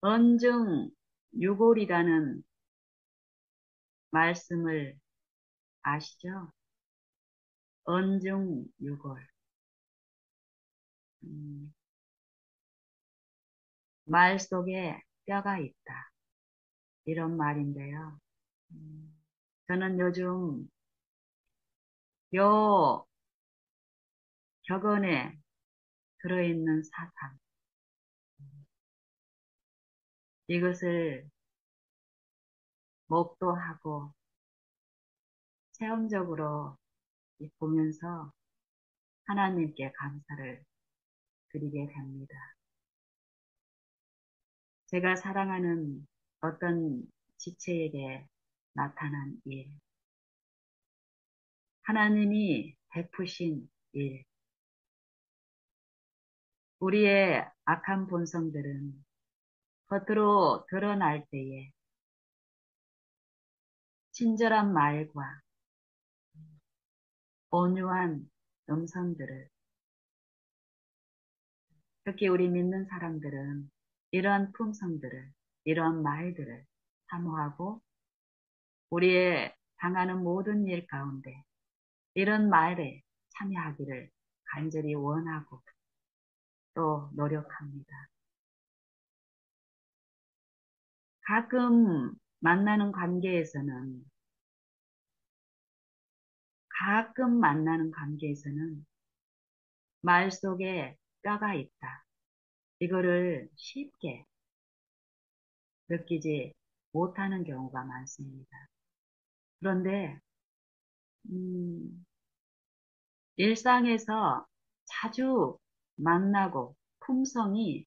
언증유골이라는 말씀을 아시죠? 언증유골. 음, 말 속에 뼈가 있다. 이런 말인데요. 음, 저는 요즘 요 격언에 들어있는 사상, 이것을 목도하고 체험적으로 보면서 하나님께 감사를 드리게 됩니다. 제가 사랑하는 어떤 지체에게 나타난 일, 하나님이 베푸신 일, 우리의 악한 본성들은 겉으로 드러날 때에 친절한 말과 온유한 음성들을, 특히 우리 믿는 사람들은 이러한 품성들을, 이러한 말들을 사모하고 우리의 당하는 모든 일 가운데 이런 말에 참여하기를 간절히 원하고 또 노력합니다. 가끔 만나는 관계에서는, 가끔 만나는 관계에서는 말 속에 뼈가 있다. 이거를 쉽게 느끼지 못하는 경우가 많습니다. 그런데 음, 일상에서 자주 만나고 품성이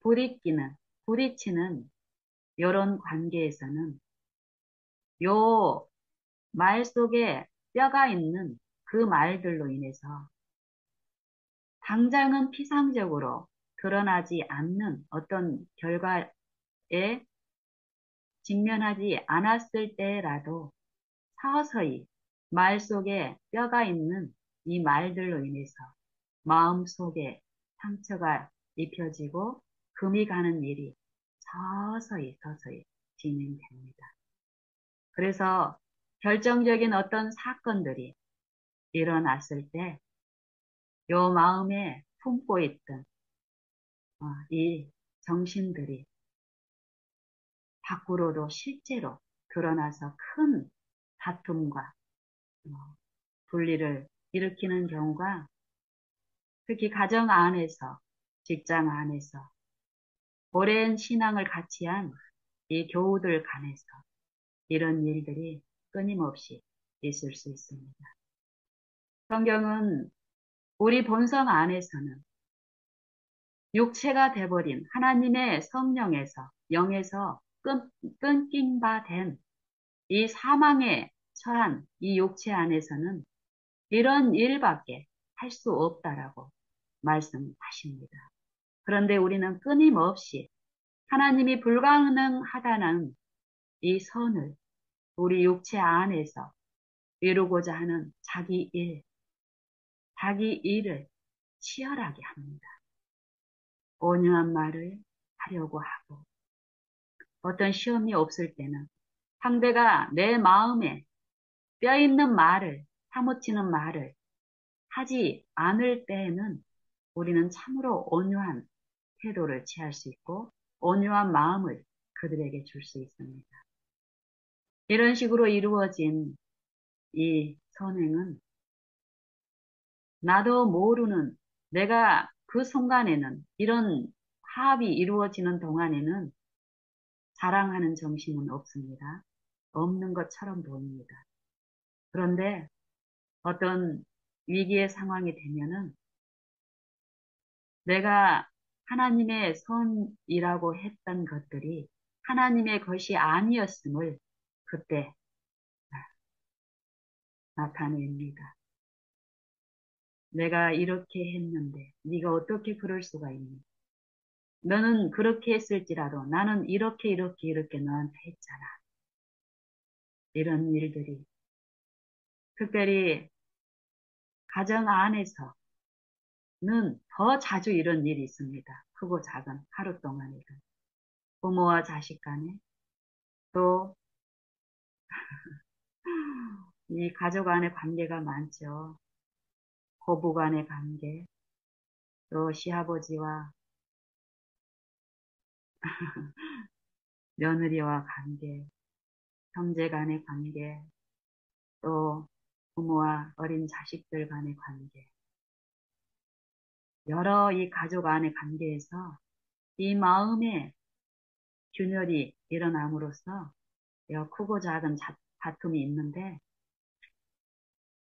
부딪히는, 부딪히는 이런 관계에서는 요 말 속에 뼈가 있는 그 말들로 인해서 당장은 피상적으로 드러나지 않는 어떤 결과에 직면하지 않았을 때라도 서서히 말 속에 뼈가 있는 이 말들로 인해서 마음속에 상처가 입혀지고 금이 가는 일이 서서히 서서히 진행됩니다. 그래서 결정적인 어떤 사건들이 일어났을 때 요 마음에 품고 있던 이 정신들이 밖으로도 실제로 드러나서 큰 다툼과 어, 분리를 일으키는 경우가 특히 가정 안에서, 직장 안에서 오랜 신앙을 같이 한 이 교우들 간에서 이런 일들이 끊임없이 있을 수 있습니다. 성경은 우리 본성 안에서는 육체가 돼버린 하나님의 성령에서, 영에서 끊긴 바 된 이 사망에 처한 이 육체 안에서는 이런 일밖에 할 수 없다라고 말씀하십니다. 그런데 우리는 끊임없이 하나님이 불가능하다는 이 선을 우리 육체 안에서 이루고자 하는 자기 일을 치열하게 합니다. 온유한 말을 하려고 하고 어떤 시험이 없을 때는 상대가 내 마음에 뼈 있는 말을, 사무치는 말을 하지 않을 때에는 우리는 참으로 온유한 태도를 취할 수 있고 온유한 마음을 그들에게 줄 수 있습니다. 이런 식으로 이루어진 이 선행은 나도 모르는 내가 그 순간에는 이런 화합이 이루어지는 동안에는 자랑하는 정신은 없습니다. 없는 것처럼 보입니다. 그런데 어떤 위기의 상황이 되면은 내가 하나님의 선이라고 했던 것들이 하나님의 것이 아니었음을 그때 나타냅니다. 내가 이렇게 했는데 네가 어떻게 그럴 수가 있니? 너는 그렇게 했을지라도 나는 이렇게 너한테 했잖아. 이런 일들이 특별히 가정 안에서는 더 자주 이런 일이 있습니다. 크고 작은 하루 동안이든. 부모와 자식 간에, 또 이 가족 간의 관계가 많죠. 고부 간의 관계, 또 시아버지와 며느리와 관계, 형제 간의 관계, 또 부모와 어린 자식들 간의 관계, 여러 이 가족 안의 관계에서 이 마음의 균열이 일어남으로써 여러 크고 작은 다툼이 있는데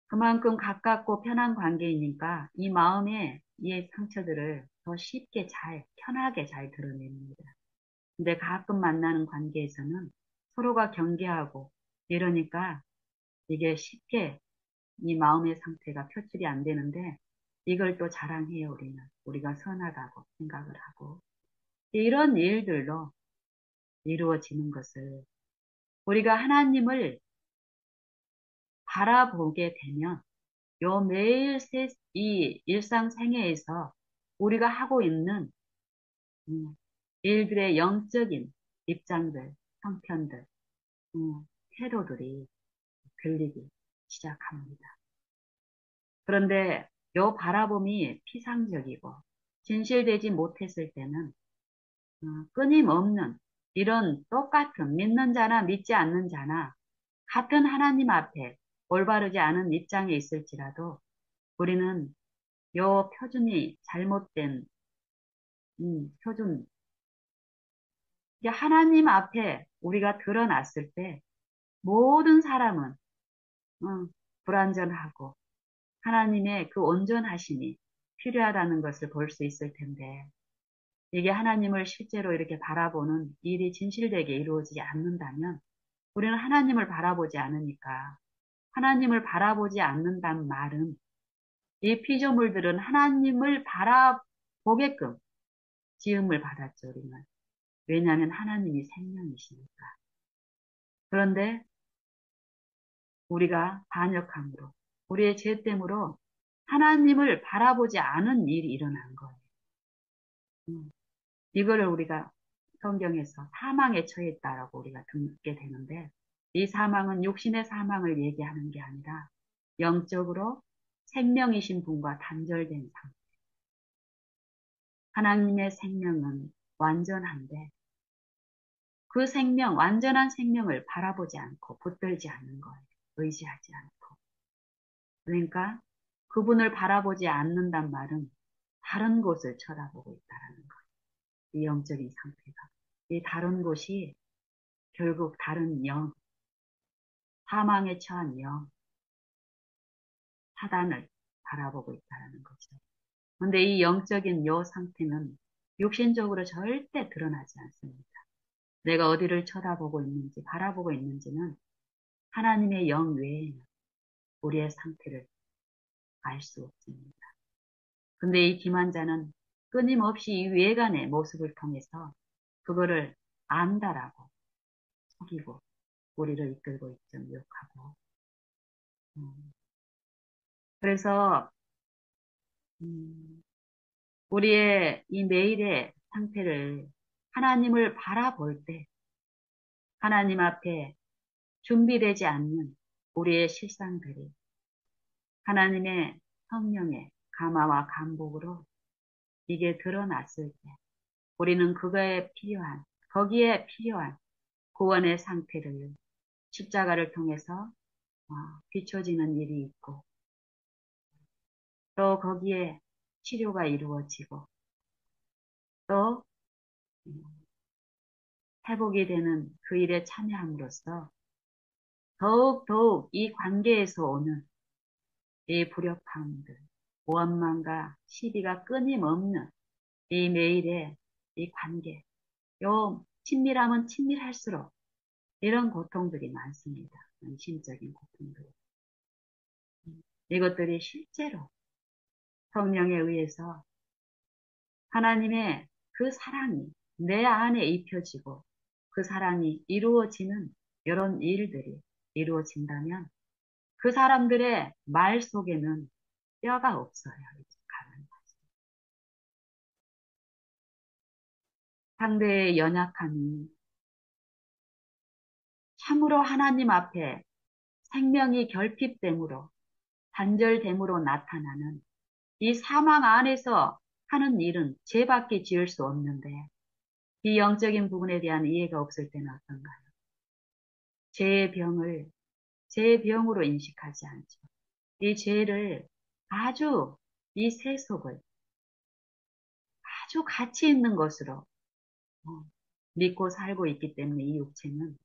그만큼 가깝고 편한 관계이니까 이 마음의 이 상처들을 더 쉽게 편하게 잘 드러냅니다. 근데 가끔 만나는 관계에서는 서로가 경계하고 이러니까 이게 쉽게 이 마음의 상태가 표출이 안 되는데 이걸 또 자랑해요, 우리는. 우리가 선하다고 생각을 하고. 이런 일들로 이루어지는 것을 우리가 하나님을 바라보게 되면 요 매일 이 일상생애에서 우리가 하고 있는 음, 일들의 영적인 입장들, 형편들, 태도들이 들리기 시작합니다. 그런데 요 바라봄이 피상적이고 진실되지 못했을 때는 끊임없는 이런 똑같은 믿는 자나 믿지 않는 자나 같은 하나님 앞에 올바르지 않은 입장에 있을지라도 우리는 요 표준이 잘못된 표준, 이게 하나님 앞에 우리가 드러났을 때 모든 사람은 불완전하고 하나님의 그 온전하심이 필요하다는 것을 볼 수 있을 텐데 이게 하나님을 실제로 이렇게 바라보는 일이 진실되게 이루어지지 않는다면 우리는 하나님을 바라보지 않으니까 하나님을 바라보지 않는다는 말은 이 피조물들은 하나님을 바라보게끔 지음을 받았죠, 우리는. 왜냐하면 하나님이 생명이시니까. 그런데 우리가 반역함으로, 우리의 죄 때문에 하나님을 바라보지 않은 일이 일어난 거예요. 이거를 우리가 성경에서 사망에 처했다라고 우리가 듣게 되는데, 이 사망은 육신의 사망을 얘기하는 게 아니라 영적으로 생명이신 분과 단절된 상태. 하나님의 생명은 완전한데, 그 생명, 완전한 생명을 바라보지 않고 붙들지 않는 거예요. 의지하지 않고. 그러니까 그분을 바라보지 않는단 말은 다른 곳을 쳐다보고 있다라는 거예요. 이 영적인 상태가. 이 다른 곳이 결국 다른 영, 사망에 처한 영, 사단을 바라보고 있다라는 거죠. 근데 이 영적인 요 상태는 육신적으로 절대 드러나지 않습니다. 내가 어디를 쳐다보고 있는지, 바라보고 있는지는 하나님의 영 외에는 우리의 상태를 알 수 없습니다. 근데 이 기만자는 끊임없이 이 외관의 모습을 통해서 그거를 안다라고 속이고 우리를 이끌고 있죠, 미혹하고. 음, 그래서 우리의 이 매일의 상태를 하나님을 바라볼 때 하나님 앞에 준비되지 않는 우리의 실상들이 하나님의 성령의 감화와 감복으로 이게 드러났을 때 우리는 거기에 필요한 구원의 상태를 십자가를 통해서 비춰지는 일이 있고 또 거기에 치료가 이루어지고 또 회복이 되는 그 일에 참여함으로써 더욱더욱 이 관계에서 오는 이 불협화음들, 원망과 시비가 끊임없는 이 매일의 이 관계, 요 친밀하면 친밀할수록 이런 고통들이 많습니다. 심적인 고통들. 이것들이 실제로 성령에 의해서 하나님의 그 사랑이 내 안에 입혀지고 그 사랑이 이루어지는 이런 일들이 이루어진다면 그 사람들의 말 속에는 뼈가 없어요. 상대의 연약함이 참으로 하나님 앞에 생명이 결핍됨으로 단절됨으로 나타나는 이 사망 안에서 하는 일은 죄밖에 지을 수 없는데 이 영적인 부분에 대한 이해가 없을 때는 어떤가요? 죄의 병을 죄의 병으로 인식하지 않죠. 이 죄를 아주 이 세속을 아주 가치 있는 것으로 어, 믿고 살고 있기 때문에 이 육체는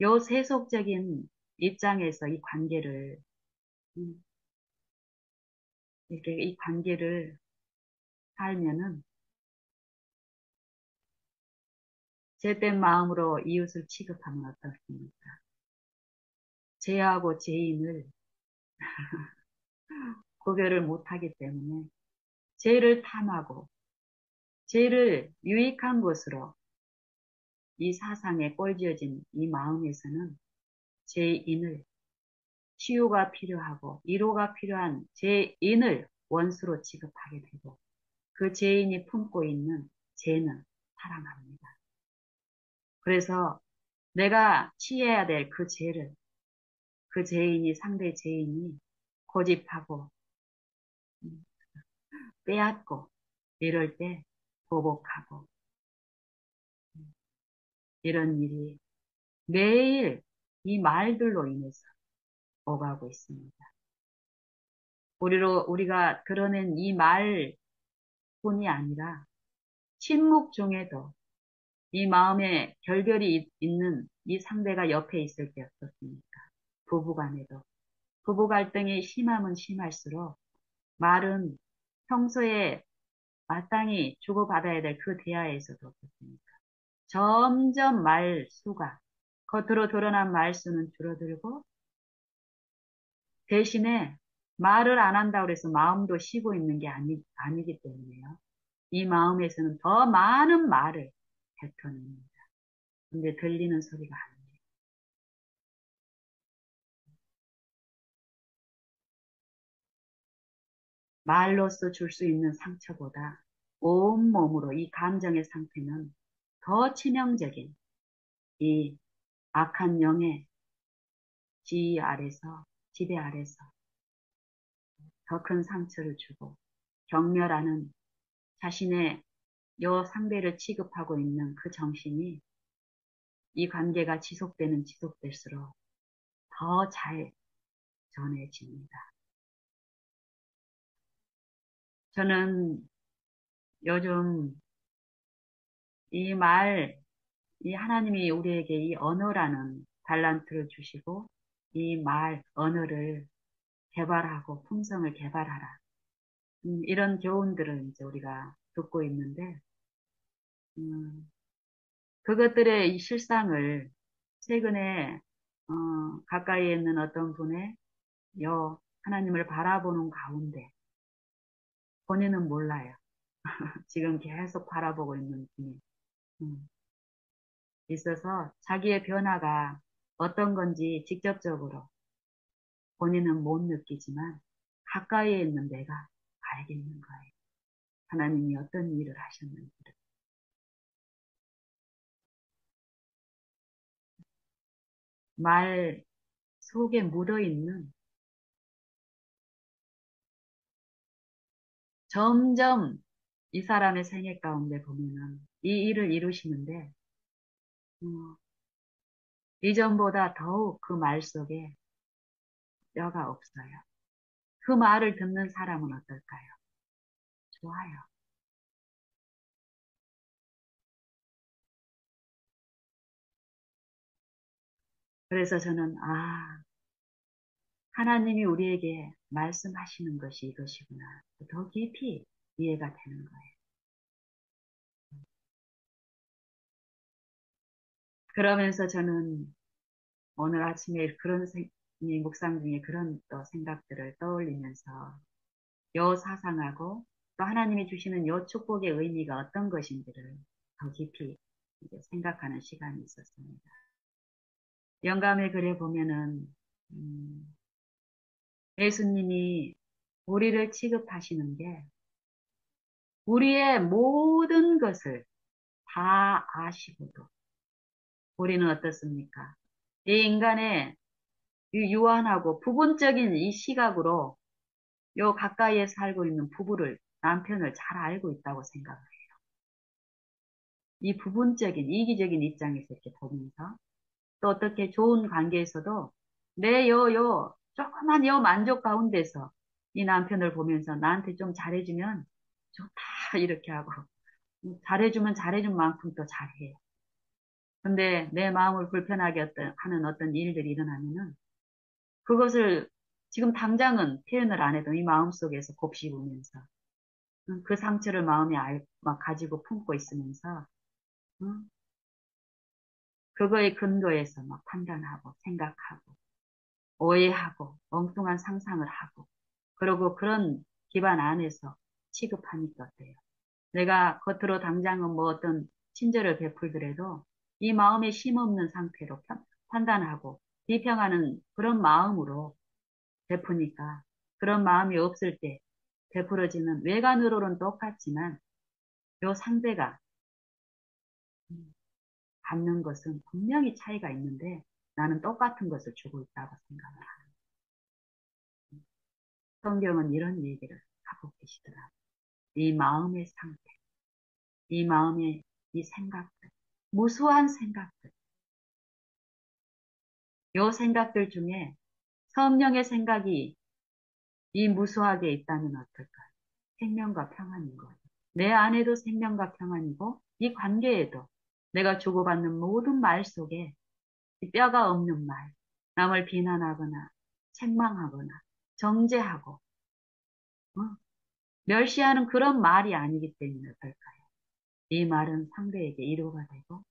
요 세속적인 입장에서 이 관계를 음, 이렇게 이 관계를 살면은 죄된 마음으로 이웃을 취급하면 어떻습니까? 죄하고 죄인을 구별을 못하기 때문에 죄를 탐하고 죄를 유익한 것으로 이 사상에 꼴지어진 이 마음에서는 죄인을 치유가 필요하고 위로가 필요한 죄인을 원수로 취급하게 되고 그 죄인이 품고 있는 죄는 사랑합니다. 그래서 내가 취해야 될 그 죄를 그 죄인이 상대 죄인이 고집하고 음, 빼앗고 이럴 때 보복하고 이런 일이 매일 이 말들로 인해서 오가고 있습니다. 우리가 드러낸 이 말뿐이 아니라 침묵 중에도 이 마음에 결별이 있는 이 상대가 옆에 있을 때 어떻습니까? 부부간에도. 부부 갈등이 심하면 심할수록 말은 평소에 마땅히 주고받아야 될 그 대화에서도 어떻습니까? 점점 말 수가, 겉으로 드러난 말 수는 줄어들고 대신에 말을 안 한다고 해서 마음도 쉬고 있는 게 아니기 때문에요. 이 마음에서는 더 많은 말을 뱉어냅니다. 근데 들리는 소리가 아니에요. 말로써 줄 수 있는 상처보다 온몸으로 이 감정의 상태는 더 치명적인 이 악한 영의 지배 아래서 더 큰 상처를 주고 경멸하는 자신의 요 상대를 취급하고 있는 그 정신이 이 관계가 지속될수록 더 잘 전해집니다. 저는 요즘 이 이 하나님이 우리에게 이 언어라는 달란트를 주시고 이 언어를 개발하고 품성을 개발하라. 이런 교훈들을 이제 우리가 듣고 있는데, 음, 그것들의 이 실상을 최근에, 가까이에 있는 어떤 분의 하나님을 바라보는 가운데, 본인은 몰라요. 지금 계속 바라보고 있는 분이 음, 있어서 자기의 변화가 어떤 건지 직접적으로 본인은 못 느끼지만 가까이에 있는 내가 알겠는 거예요. 하나님이 어떤 일을 하셨는지를. 말 속에 묻어있는 점점 이 사람의 생애 가운데 보면은 이 일을 이루시는데 어, 이전보다 더욱 그 말 속에 뼈가 없어요. 그 말을 듣는 사람은 어떨까요? 좋아요. 그래서 저는 하나님이 우리에게 말씀하시는 것이 이것이구나. 더 깊이 이해가 되는 거예요. 그러면서 저는 오늘 아침에 이 묵상 중에 그런 또 생각들을 떠올리면서 요 사상하고 또 하나님이 주시는 요 축복의 의미가 어떤 것인지를 더 깊이 이제 생각하는 시간이 있었습니다. 영감의 글에 보면은 음, 예수님이 우리를 취급하시는 게 우리의 모든 것을 다 아시고도 우리는 어떻습니까? 이 인간의 이 유한하고 부분적인 이 시각으로 요 가까이에 살고 있는 부부를, 남편을 잘 알고 있다고 생각해요. 이 부분적인, 이기적인 입장에서 이렇게 보면서 또 어떻게 좋은 관계에서도 조그만 만족 가운데서 이 남편을 보면서 나한테 좀 잘해주면 좋다, 이렇게 하고, 잘해주면 잘해준 만큼 또 잘해요. 근데 내 마음을 불편하게 하는 어떤 일들이 일어나면은 그것을 지금 당장은 표현을 안 해도 이 마음속에서 곱씹으면서 그 상처를 마음에 막 가지고 품고 있으면서 응? 그거에 근거해서 막 판단하고 생각하고 오해하고 엉뚱한 상상을 하고 그리고 그런 기반 안에서 취급하니까 어때요? 내가 겉으로 당장은 뭐 어떤 친절을 베풀더라도 이 마음에 심없는 상태로 판단하고 비평하는 그런 마음으로 베푸니까 그런 마음이 없을 때 베풀어지는 외관으로는 똑같지만 요 상대가 받는 것은 분명히 차이가 있는데 나는 똑같은 것을 주고 있다고 생각을 하는. 성경은 이런 얘기를 하고 계시더라고요. 이 마음의 상태, 이 마음의 이 생각들, 무수한 생각들, 요 생각들 중에 성령의 생각이 이 무수하게 있다면 어떨까요? 생명과 평안인 거예요. 내 안에도 생명과 평안이고 이 관계에도 내가 주고받는 모든 말 속에 이 뼈가 없는 말, 남을 비난하거나 책망하거나 정죄하고 어? 멸시하는 그런 말이 아니기 때문에 어떨까요? 이 말은 상대에게 위로가 되고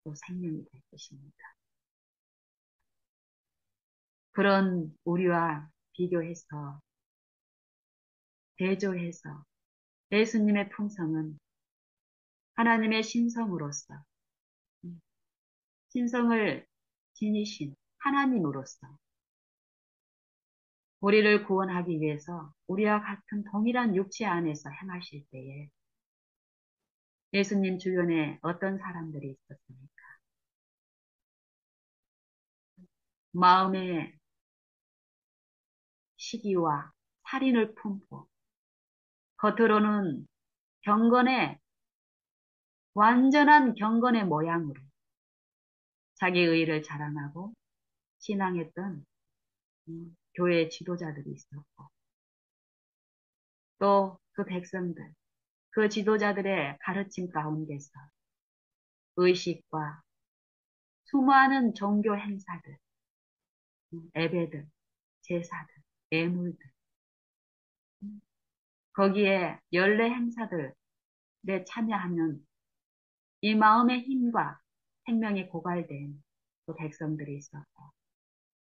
또 생명이 될 것입니다. 그런 우리와 비교해서 대조해서 예수님의 품성은 하나님의 신성으로서 신성을 지니신 하나님으로서 우리를 구원하기 위해서 우리와 같은 동일한 육체 안에서 행하실 때에 예수님 주변에 어떤 사람들이 있었습니까? 마음의 시기와 살인을 품고 겉으로는 경건의 완전한 경건의 모양으로 자기 의의를 자랑하고 신앙했던 교회 지도자들이 있었고 또 그 백성들, 그 지도자들의 가르침 가운데서 의식과 수많은 종교 행사들, 예배들, 제사들, 예물들, 거기에 연례 행사들에 참여하는 이 마음의 힘과 생명이 고갈된 그 백성들이 있었고,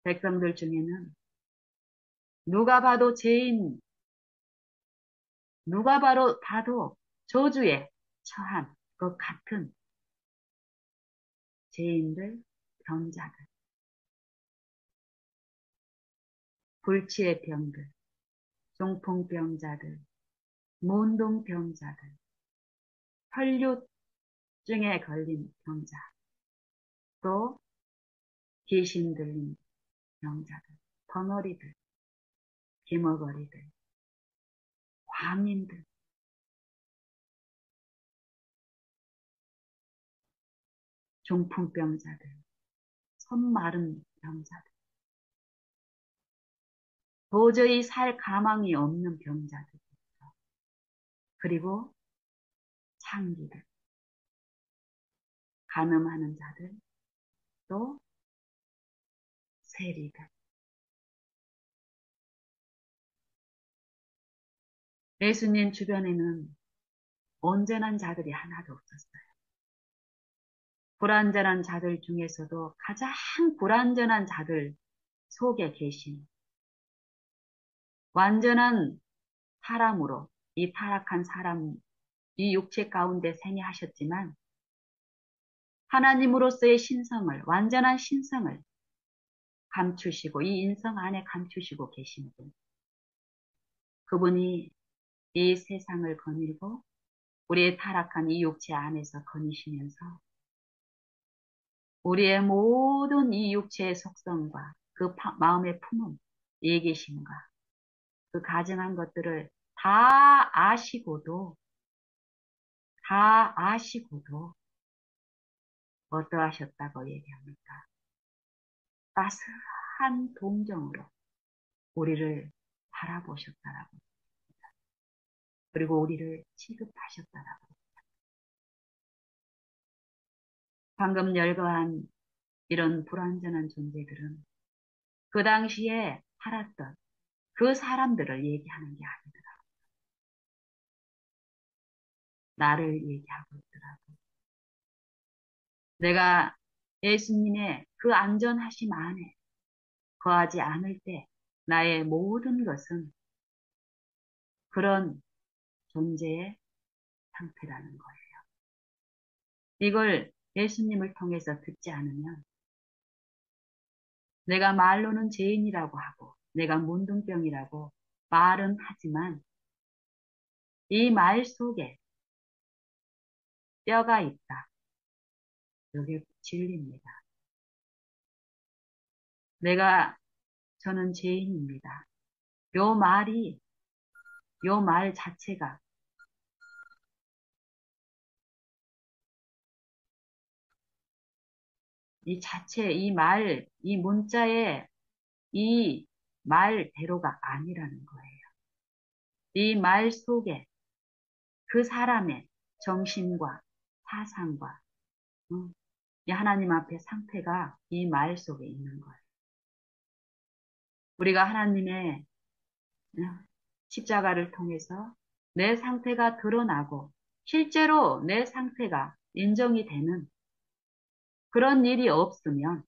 백성들 중에는 누가 봐도 죄인, 봐도 저주에 처한 것 같은 죄인들, 병자들, 불치의 병들, 중풍병자들, 문둥병자들, 혈류증에 걸린 병자, 또 귀신 들린 병자들, 덩어리들, 기머거리들, 광인들, 중풍병자들, 손 마른 병자들, 도저히 살 가망이 없는 병자들, 그리고 창기들, 간음하는 자들, 또 세리들. 예수님 주변에는 온전한 자들이 하나도 없었어요. 불완전한 자들 중에서도 가장 불완전한 자들 속에 계신 완전한 사람으로 이 타락한 사람, 이 육체 가운데 생애하셨지만 하나님으로서의 신성을, 완전한 신성을 감추시고 이 인성 안에 감추시고 계신 분. 그분이 이 세상을 거닐고 우리의 타락한 이 육체 안에서 거니시면서 우리의 모든 이 육체의 속성과 그 마음의 품은 예계심과 그 가증한 것들을 다 아시고도 어떠하셨다고 얘기합니까? 따스한 동정으로 우리를 바라보셨다라고. 그리고 우리를 취급하셨다라고. 방금 열거한 이런 불완전한 존재들은 그 당시에 살았던 그 사람들을 얘기하는 게 아니더라. 나를 얘기하고 있더라고. 내가 예수님의 그 안전하심 안에 거하지 않을 때 나의 모든 것은 그런 존재의 상태라는 거예요. 이걸 예수님을 통해서 듣지 않으면 내가 말로는 죄인이라고 하고 내가 문둥병이라고 말은 하지만 이 말 속에 뼈가 있다. 이게 진리입니다. 저는 죄인입니다. 요 말이, 요 말 자체가 이 문자의 이 말대로가 아니라는 거예요. 이 말 속에 그 사람의 정신과 사상과 이 하나님 앞에 상태가 이 말 속에 있는 거예요. 우리가 하나님의 십자가를 통해서 내 상태가 드러나고 실제로 내 상태가 인정이 되는 그런 일이 없으면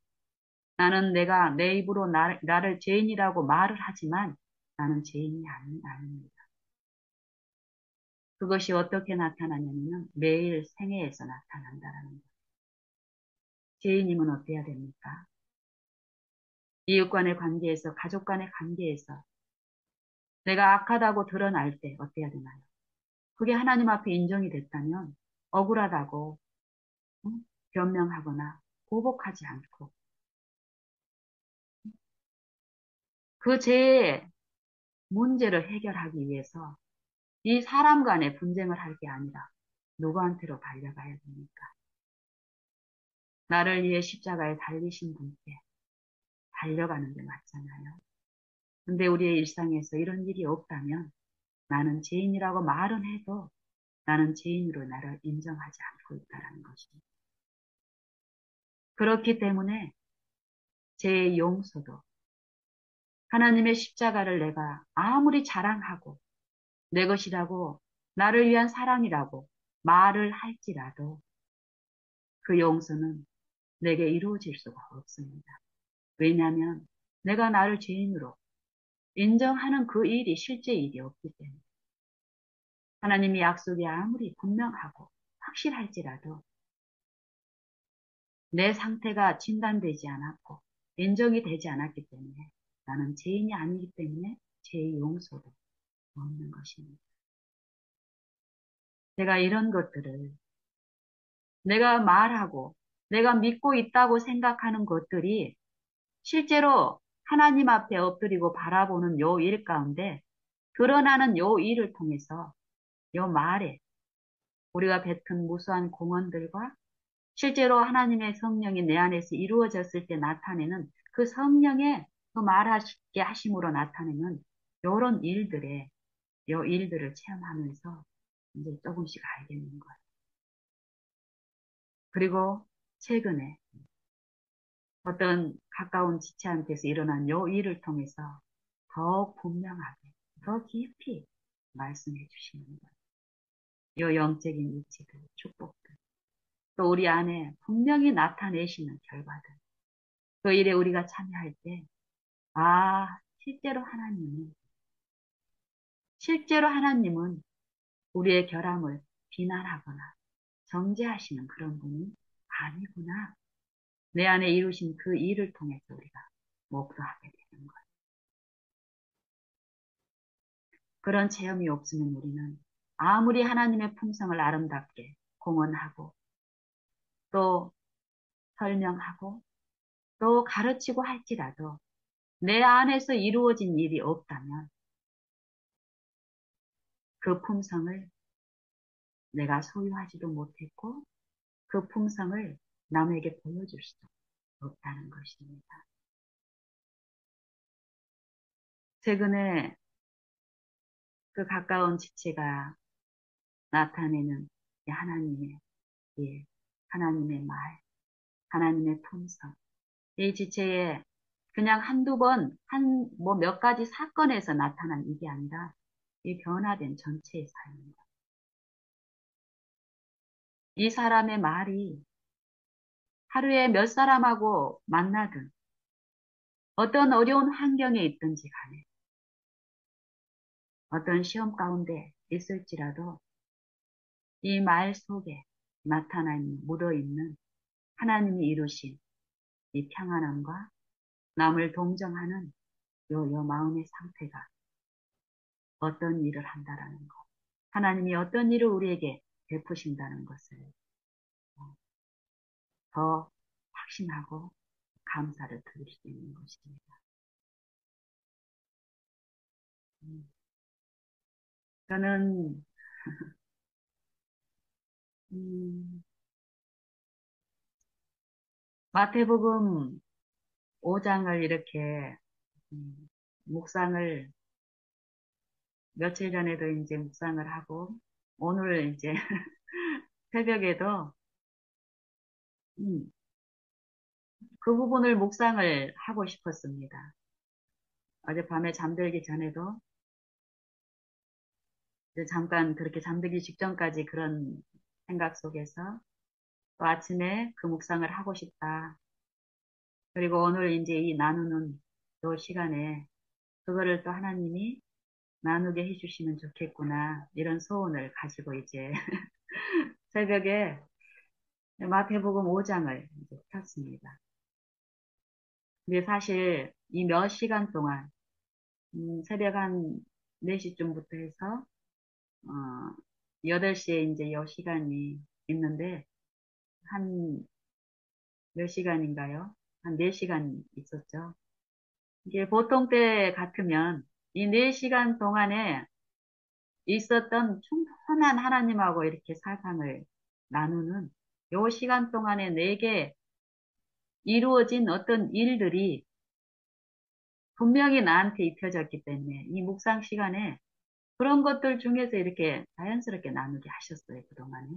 나는 내가 내 입으로 나를 죄인이라고 말을 하지만 나는 죄인이 아닙니다. 그것이 어떻게 나타나냐면 매일 생애에서 나타난다라는 거예요. 죄인임은 어때야 됩니까? 이웃 간의 관계에서, 가족 간의 관계에서 내가 악하다고 드러날 때 어때야 되나요? 그게 하나님 앞에 인정이 됐다면 억울하다고 변명하거나 보복하지 않고 그 죄의 문제를 해결하기 위해서 이 사람 간의 분쟁을 할 게 아니라 누구한테로 달려가야 됩니까? 나를 위해 십자가에 달리신 분께 달려가는 게 맞잖아요. 근데 우리의 일상에서 이런 일이 없다면 나는 죄인이라고 말은 해도 나는 죄인으로 나를 인정하지 않고 있다는 것입니다. 그렇기 때문에 제 용서도 하나님의 십자가를 내가 아무리 자랑하고 내 것이라고 나를 위한 사랑이라고 말을 할지라도 그 용서는 내게 이루어질 수가 없습니다. 왜냐하면 내가 나를 죄인으로 인정하는 그 일이 실제 일이 없기 때문에 하나님의 약속이 아무리 분명하고 확실할지라도 내 상태가 진단되지 않았고 인정이 되지 않았기 때문에 나는 죄인이 아니기 때문에 죄의 용서도 없는 것입니다. 제가 이런 것들을 내가 말하고 내가 믿고 있다고 생각하는 것들이 실제로 하나님 앞에 엎드리고 바라보는 요 일 가운데 드러나는 요 일을 통해서 요 말에 우리가 뱉은 무수한 공언들과 실제로 하나님의 성령이 내 안에서 이루어졌을 때 나타내는 그 성령의 그 말하게 하심으로 나타내는 요런 요 일들을 체험하면서 이제 조금씩 알겠는 거예요. 그리고 최근에 어떤 가까운 지체한테서 일어난 요 일을 통해서 더 분명하게, 더 깊이 말씀해 주시는 거예요. 요 영적인 이치들, 축복들, 또 우리 안에 분명히 나타내시는 결과들. 그 일에 우리가 참여할 때, 아, 실제로 하나님은 우리의 결함을 비난하거나 정죄하시는 그런 분이 아니구나. 내 안에 이루신 그 일을 통해서 우리가 목도하게 되는 거예요. 그런 체험이 없으면 우리는 아무리 하나님의 품성을 아름답게 공언하고 또 설명하고 또 가르치고 할지라도 내 안에서 이루어진 일이 없다면 그 품성을 내가 소유하지도 못했고 그 품성을 남에게 보여줄 수도 없다는 것입니다. 최근에 그 가까운 지체가 나타내는 이 하나님의 예, 하나님의 말, 하나님의 품성. 이 지체에 그냥 한두 번, 뭐 몇 가지 사건에서 나타난 이게 아니라 이 변화된 전체의 삶입니다. 이 사람의 말이 하루에 몇 사람하고 만나든 어떤 어려운 환경에 있든지 간에 어떤 시험 가운데 있을지라도 이 말 속에 나타나 있는, 묻어 있는 하나님이 이루신 이 평안함과 남을 동정하는 요 마음의 상태가 어떤 일을 한다라는 것. 하나님이 어떤 일을 우리에게 베푸신다는 것을 더 확신하고 감사를 드릴 수 있는 것입니다. 저는 음, 마태복음 5장을 이렇게 묵상을 며칠 전에도 이제 묵상을 하고 오늘 이제 새벽에도 음, 그 부분을 묵상을 하고 싶었습니다. 어젯밤에 잠들기 전에도 이제 잠깐 그렇게 잠들기 직전까지 그런 생각 속에서 또 아침에 그 묵상을 하고 싶다. 그리고 오늘 이제 이 나누는 요 시간에 그거를 또 하나님이 나누게 해주시면 좋겠구나. 이런 소원을 가지고 이제 새벽에 마태복음 5장을 이제 폈습니다. 근데 사실 이 몇 시간 동안, 새벽 한 4시쯤부터 해서, 8시에 이제 요 시간이 있는데, 한 몇 시간인가요? 한 4시간 있었죠. 이게 보통 때 같으면 이 4시간 동안에 있었던 충분한 하나님하고 이렇게 사상을 나누는 요 시간 동안에 내게 이루어진 어떤 일들이 분명히 나한테 입혀졌기 때문에 이 묵상 시간에 그런 것들 중에서 이렇게 자연스럽게 나누게 하셨어요, 그동안에.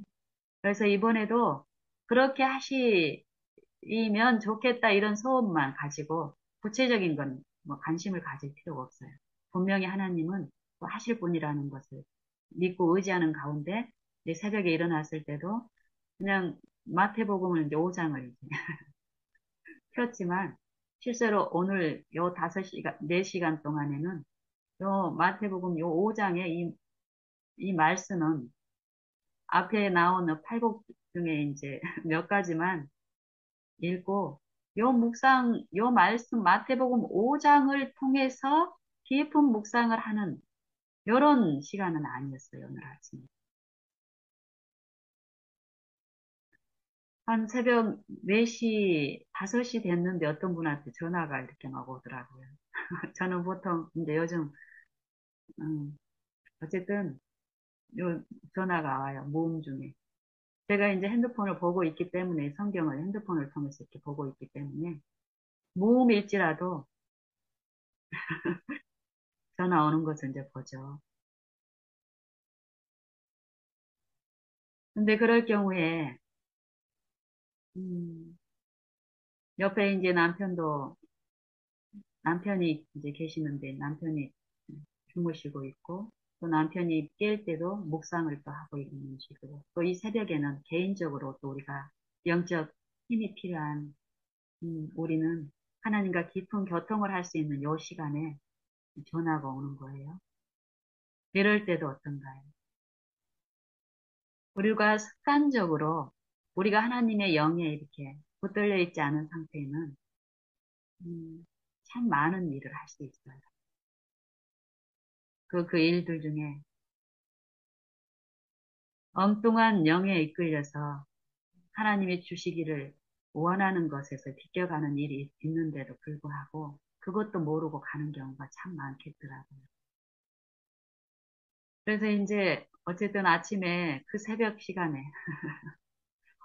그래서 이번에도 그렇게 하시면 좋겠다 이런 소원만 가지고 구체적인 건 뭐 관심을 가질 필요가 없어요. 분명히 하나님은 또 하실 분이라는 것을 믿고 의지하는 가운데 이제 새벽에 일어났을 때도 그냥 마태복음을 이제 5장을 이제 폈지만 실제로 오늘 요 5시간, 4시간 동안에는 요 마태복음 요 5장의 이 말씀은 앞에 나오는 팔복 중에 이제 몇 가지만 읽고 요 묵상, 요 말씀 마태복음 5장을 통해서 깊은 묵상을 하는 요런 시간은 아니었어요, 오늘 아침에. 한 새벽 4시, 5시 됐는데 어떤 분한테 전화가 이렇게 막 오더라고요. 저는 보통 이제 요즘, 음, 어쨌든 요 전화가 와요, 모음 중에. 제가 이제 핸드폰을 보고 있기 때문에 성경을 핸드폰을 통해서 이렇게 보고 있기 때문에 모음일지라도 전화 오는 것을 이제 보죠. 근데 그럴 경우에 음, 옆에 이제 남편이 이제 계시는데 남편이 주무시고 있고 또 남편이 깰 때도 묵상을 또 하고 있는 식으로 또 이 새벽에는 개인적으로 또 우리가 영적 힘이 필요한 우리는 하나님과 깊은 교통을 할 수 있는 요 시간에 전화가 오는 거예요. 이럴 때도 어떤가요? 우리가 습관적으로 우리가 하나님의 영에 이렇게 붙들려 있지 않은 상태에는 참 많은 일을 할 수 있어요. 그 일들 중에 엉뚱한 영에 이끌려서 하나님이 주시기를 원하는 것에서 비껴가는 일이 있는데도 불구하고 그것도 모르고 가는 경우가 참 많겠더라고요. 그래서 이제 어쨌든 아침에 그 새벽 시간에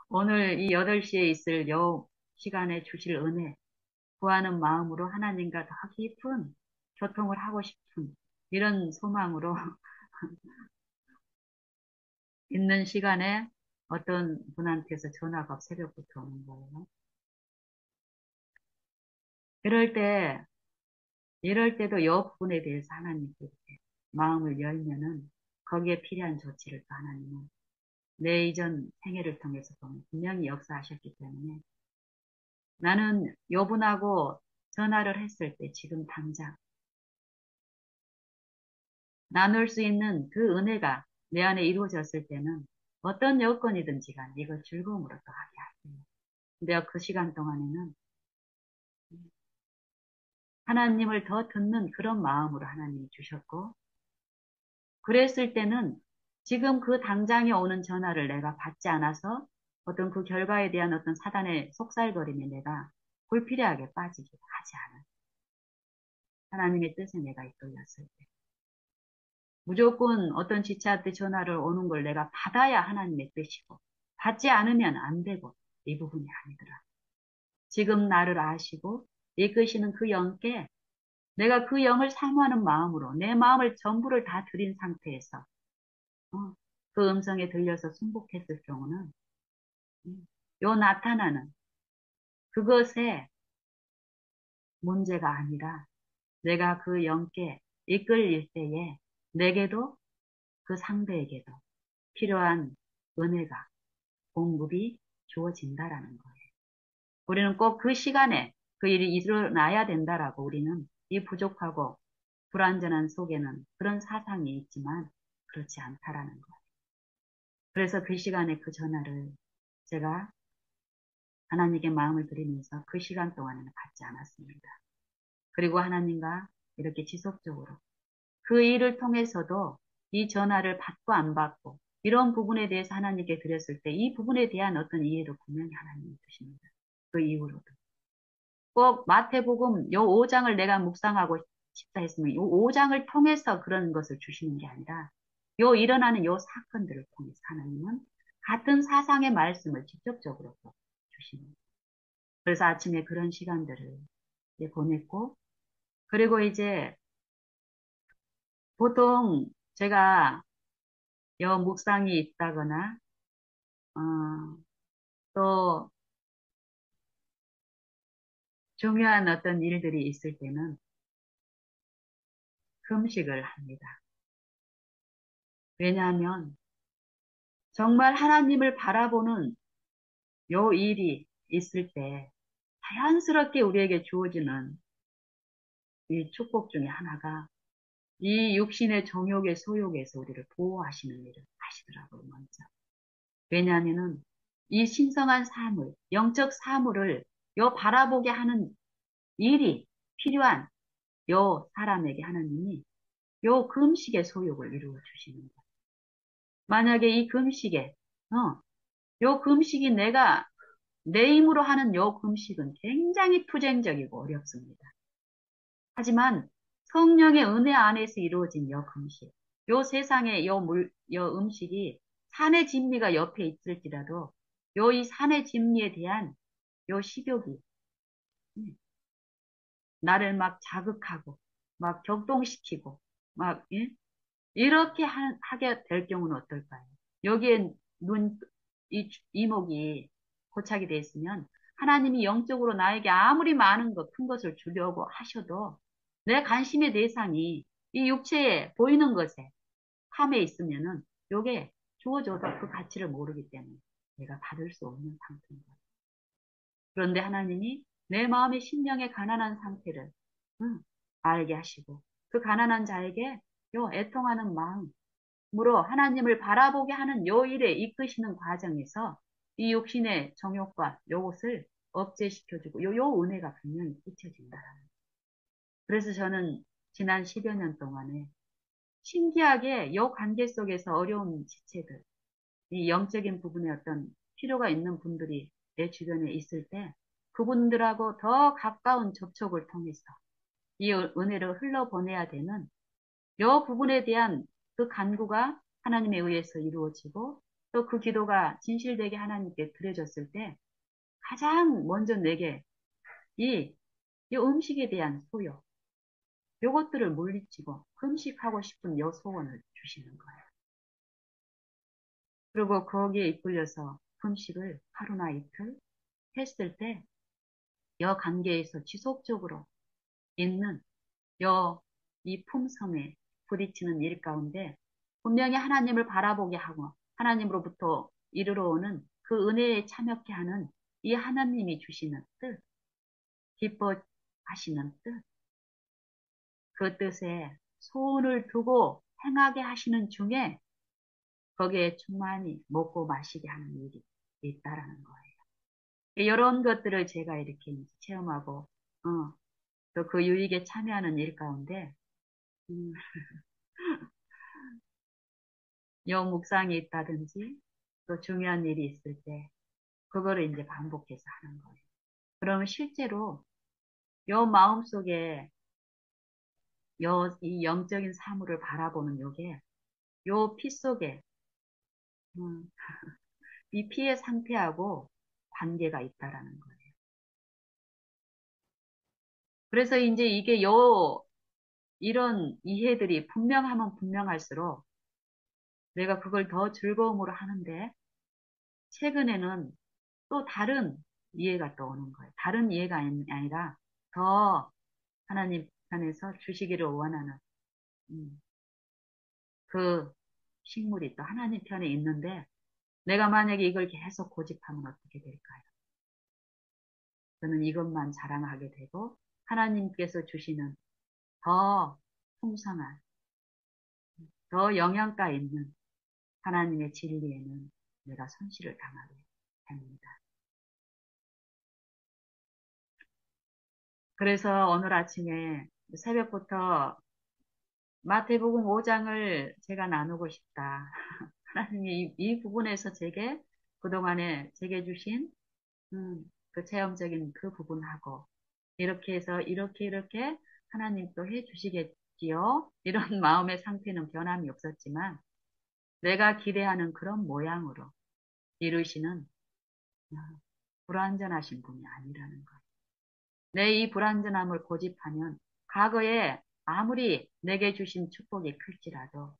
오늘 이 8시에 있을 요 시간에 주실 은혜 구하는 마음으로 하나님과 더 깊은 교통을 하고 싶은 이런 소망으로 있는 시간에 어떤 분한테서 전화가 새벽부터 오는 거예요. 이럴 때, 이럴 때도 이 부분에 대해서 하나님께 이렇게 마음을 열면은 거기에 필요한 조치를 또 하나님은 내 이전 생애를 통해서 보면 분명히 역사하셨기 때문에 나는 요분하고 전화를 했을 때 지금 당장 나눌 수 있는 그 은혜가 내 안에 이루어졌을 때는 어떤 여건이든지 간에 이걸 즐거움으로 또 하게 하세요. 내가 그 시간 동안에는 하나님을 더 듣는 그런 마음으로 하나님이 주셨고, 그랬을 때는 지금 그 당장에 오는 전화를 내가 받지 않아서 어떤 그 결과에 대한 어떤 사단의 속살거림에 내가 불필요하게 빠지게 하지 않아요. 하나님의 뜻에 내가 이끌렸을 때. 무조건 어떤 지체한테 전화를 오는 걸 내가 받아야 하나님의 뜻이고, 받지 않으면 안 되고, 이 부분이 아니더라. 지금 나를 아시고, 이끄시는 그 영께 내가 그 영을 사모하는 마음으로 내 마음을 전부를 다 드린 상태에서 그 음성에 들려서 순복했을 경우는 요 나타나는 그것에 문제가 아니라 내가 그 영께 이끌릴 때에 내게도 그 상대에게도 필요한 은혜가 공급이 주어진다라는 거예요. 우리는 꼭 그 시간에 그 일이 일어나야 된다라고 우리는 이 부족하고 불완전한 속에는 그런 사상이 있지만 그렇지 않다라는 거예요. 그래서 그 시간에 그 전화를 제가 하나님께 마음을 드리면서 그 시간 동안에는 받지 않았습니다. 그리고 하나님과 이렇게 지속적으로 그 일을 통해서도 이 전화를 받고 안 받고 이런 부분에 대해서 하나님께 드렸을 때 이 부분에 대한 어떤 이해도 분명히 하나님이 주십니다. 그 이후로도. 꼭 마태복음 요 5장을 내가 묵상하고 싶다 했으면 요 5장을 통해서 그런 것을 주시는 게 아니라 요 일어나는 요 사건들을 통해서 하나님은 같은 사상의 말씀을 직접적으로 또 주십니다. 그래서 아침에 그런 시간들을 이제 보냈고 그리고 이제 보통 제가 요 묵상이 있다거나 어, 또 중요한 어떤 일들이 있을 때는 금식을 합니다. 왜냐하면 정말 하나님을 바라보는 요 일이 있을 때 자연스럽게 우리에게 주어지는 이 축복 중에 하나가 이 육신의 정욕의 소욕에서 우리를 보호하시는 일을 하시더라고요, 먼저. 왜냐하면은 이 신성한 사물, 영적 사물을 요 바라보게 하는 일이 필요한 요 사람에게 하나님이 요 금식의 소욕을 이루어 주시는 거예요. 만약에 이 금식에, 요 금식이 내가 내 힘으로 하는 요 금식은 굉장히 투쟁적이고 어렵습니다. 하지만 성령의 은혜 안에서 이루어진 요 금식, 요 세상의 요 음식이 산의 진미가 옆에 있을지라도 요 이 산의 진미에 대한 요 식욕이 음, 나를 막 자극하고 막 격동시키고 막 예? 이렇게 하게 될 경우는 어떨까요? 여기에 이목이 고착이 돼 있으면 하나님이 영적으로 나에게 아무리 많은 것, 큰 것을 주려고 하셔도 내 관심의 대상이 이 육체에 보이는 것에 함에 있으면은 요게 주어져도 그 가치를 모르기 때문에 내가 받을 수 없는 상태인 거예요. 그런데 하나님이 내 마음의 심령의 가난한 상태를 알게 하시고 그 가난한 자에게 요 애통하는 마음으로 하나님을 바라보게 하는 요 일에 이끄시는 과정에서 이 육신의 정욕과 요것을 억제시켜주고 요 은혜가 분명히 끼쳐진다. 그래서 저는 지난 10여 년 동안에 신기하게 요 관계 속에서 어려운 지체들, 이 영적인 부분에 어떤 필요가 있는 분들이 내 주변에 있을 때 그분들하고 더 가까운 접촉을 통해서 이 은혜를 흘러보내야 되는 여 부분에 대한 그 간구가 하나님에 의해서 이루어지고 또 그 기도가 진실되게 하나님께 드려졌을 때 가장 먼저 내게 이, 이 음식에 대한 소요, 요것들을 물리치고 금식하고 싶은 여 소원을 주시는 거예요. 그리고 거기에 이끌려서 금식을 하루나 이틀 했을 때 여 관계에서 지속적으로 있는 여 이 품성에 부딪히는 일 가운데 분명히 하나님을 바라보게 하고 하나님으로부터 이르러 오는 그 은혜에 참여케 하는 이 하나님이 주시는 뜻, 기뻐하시는 뜻, 그 뜻에 소원을 두고 행하게 하시는 중에 거기에 충만히 먹고 마시게 하는 일이 있다라는 거예요. 이런 것들을 제가 이렇게 이제 체험하고, 또 그 유익에 참여하는 일 가운데, 음, 영 묵상이 있다든지, 또 중요한 일이 있을 때, 그거를 이제 반복해서 하는 거예요. 그러면 실제로 요 마음속에 이 영적인 사물을 바라보는 요게, 요 피 속에, 음, 이 피의 상태하고 관계가 있다라는 거예요. 그래서 이제 이게 이런 이해들이 분명하면 분명할수록 내가 그걸 더 즐거움으로 하는데, 최근에는 또 다른 이해가 또 오는 거예요. 다른 이해가 아니라 더 하나님 편에서 주시기를 원하는 음, 그 식물이 또 하나님 편에 있는데 내가 만약에 이걸 계속 고집하면 어떻게 될까요? 저는 이것만 자랑하게 되고 하나님께서 주시는 더 풍성한, 더 영양가 있는 하나님의 진리에는 내가 손실을 당하게 됩니다. 그래서 오늘 아침에 새벽부터 마태복음 5장을 제가 나누고 싶다. 하나님이 이 부분에서 제게 그동안에 제게 주신 그 체험적인 그 부분하고 이렇게 해서 이렇게 하나님 또 해주시겠지요. 이런 마음의 상태는 변함이 없었지만 내가 기대하는 그런 모양으로 이루시는 어, 불완전하신 분이 아니라는 것. 내 이 불완전함을 고집하면 과거에 아무리 내게 주신 축복이 클지라도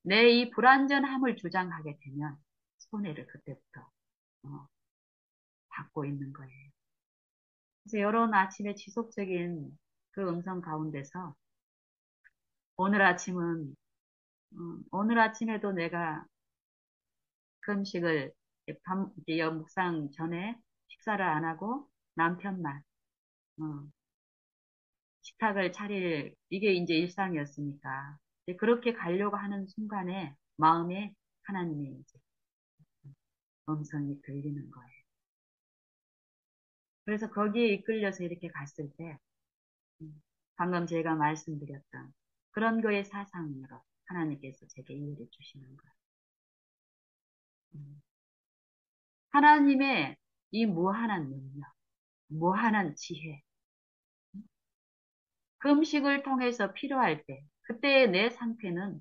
내 이 불완전함을 주장하게 되면 손해를 그때부터 어, 받고 있는 거예요. 그래서 이런 아침에 지속적인 그 음성 가운데서 오늘 아침은 오늘 아침에도 내가 금식을 이제 묵상 전에 식사를 안 하고 남편만 어, 식탁을 차릴 이게 이제 일상이었으니까 이제 그렇게 가려고 하는 순간에 마음에 하나님의 이제 음성이 들리는 거예요. 그래서 거기에 이끌려서 이렇게 갔을 때 방금 제가 말씀드렸던 그런 거의 사상으로 하나님께서 제게 이해를 주시는 거예요. 음, 하나님의 이 무한한 능력, 무한한 지혜, 금식을 통해서 필요할 때, 그때의 내 상태는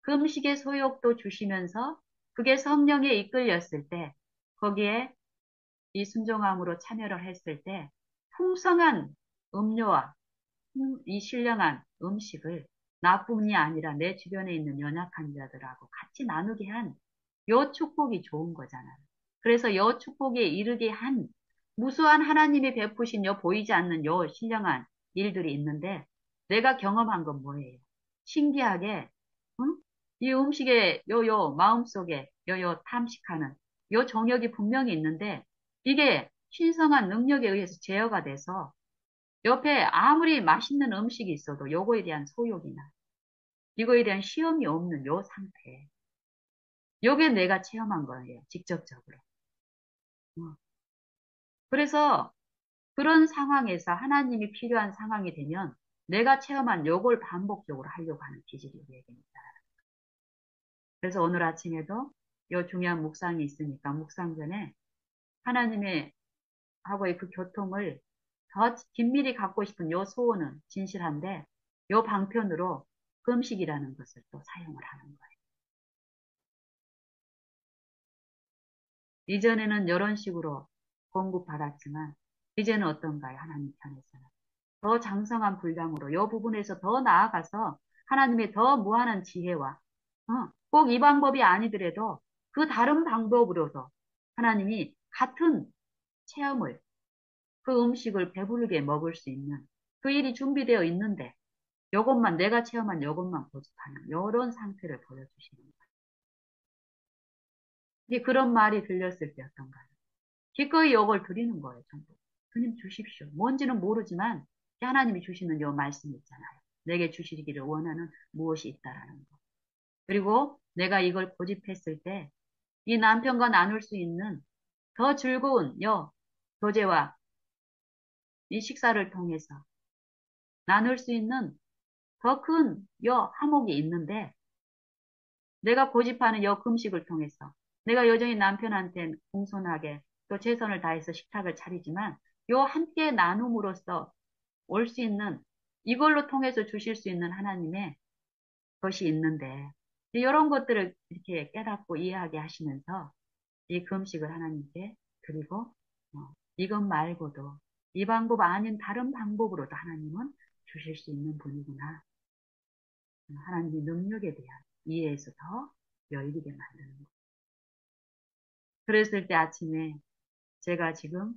금식의 소욕도 주시면서 그게 성령에 이끌렸을 때, 거기에 이 순종함으로 참여를 했을 때, 풍성한 음료와 이 신령한 음식을 나뿐이 아니라 내 주변에 있는 연약한 자들하고 같이 나누게 한 요 축복이 좋은 거잖아요. 그래서 요 축복에 이르게 한 무수한 하나님이 베푸신 요 보이지 않는 요 신령한 일들이 있는데 내가 경험한 건 뭐예요? 신기하게 응? 이 음식에 요 마음속에 요 탐식하는 요 정욕이 분명히 있는데 이게 신성한 능력에 의해서 제어가 돼서 옆에 아무리 맛있는 음식이 있어도 요거에 대한 소욕이나 이거에 대한 시험이 없는 요 상태. 요게 내가 체험한 거예요. 직접적으로. 어. 그래서 그런 상황에서 하나님이 필요한 상황이 되면 내가 체험한 요걸 반복적으로 하려고 하는 기질이 우리에게 있다. 그래서 오늘 아침에도 요 중요한 묵상이 있으니까 묵상 전에 하나님의 하고의 그 교통을 더 긴밀히 갖고 싶은 요 소원은 진실한데 요 방편으로 금식이라는 것을 또 사용을 하는 거예요. 이전에는 이런 식으로 공급받았지만 이제는 어떤가요? 하나님 편에서는. 더 장성한 분량으로 이 부분에서 더 나아가서 하나님의 더 무한한 지혜와 꼭 이 방법이 아니더라도 그 다른 방법으로도 하나님이 같은 체험을 그 음식을 배부르게 먹을 수 있는 그 일이 준비되어 있는데 요것만 내가 체험한 요것만 고집하는 이런 상태를 보여주시는 거예요. 이제 그런 말이 들렸을 때 어떤가요? 기꺼이 요걸 드리는 거예요. 전부. 주님 주십시오. 뭔지는 모르지만 하나님이 주시는 요 말씀이 있잖아요. 내게 주시기를 원하는 무엇이 있다라는 거. 그리고 내가 이걸 고집했을 때 이 남편과 나눌 수 있는 더 즐거운 요 교제와 이 식사를 통해서 나눌 수 있는 더 큰 요 화목이 있는데 내가 고집하는 요 금식을 통해서 내가 여전히 남편한테 공손하게 또 최선을 다해서 식탁을 차리지만 요 함께 나눔으로써 올 수 있는 이걸로 통해서 주실 수 있는 하나님의 것이 있는데 이런 것들을 이렇게 깨닫고 이해하게 하시면서 이 금식을 하나님께 드리고 이것 말고도 이 방법 아닌 다른 방법으로도 하나님은 주실 수 있는 분이구나. 하나님의 능력에 대한 이해에서 더 열리게 만드는 거. 그랬을 때 아침에 제가 지금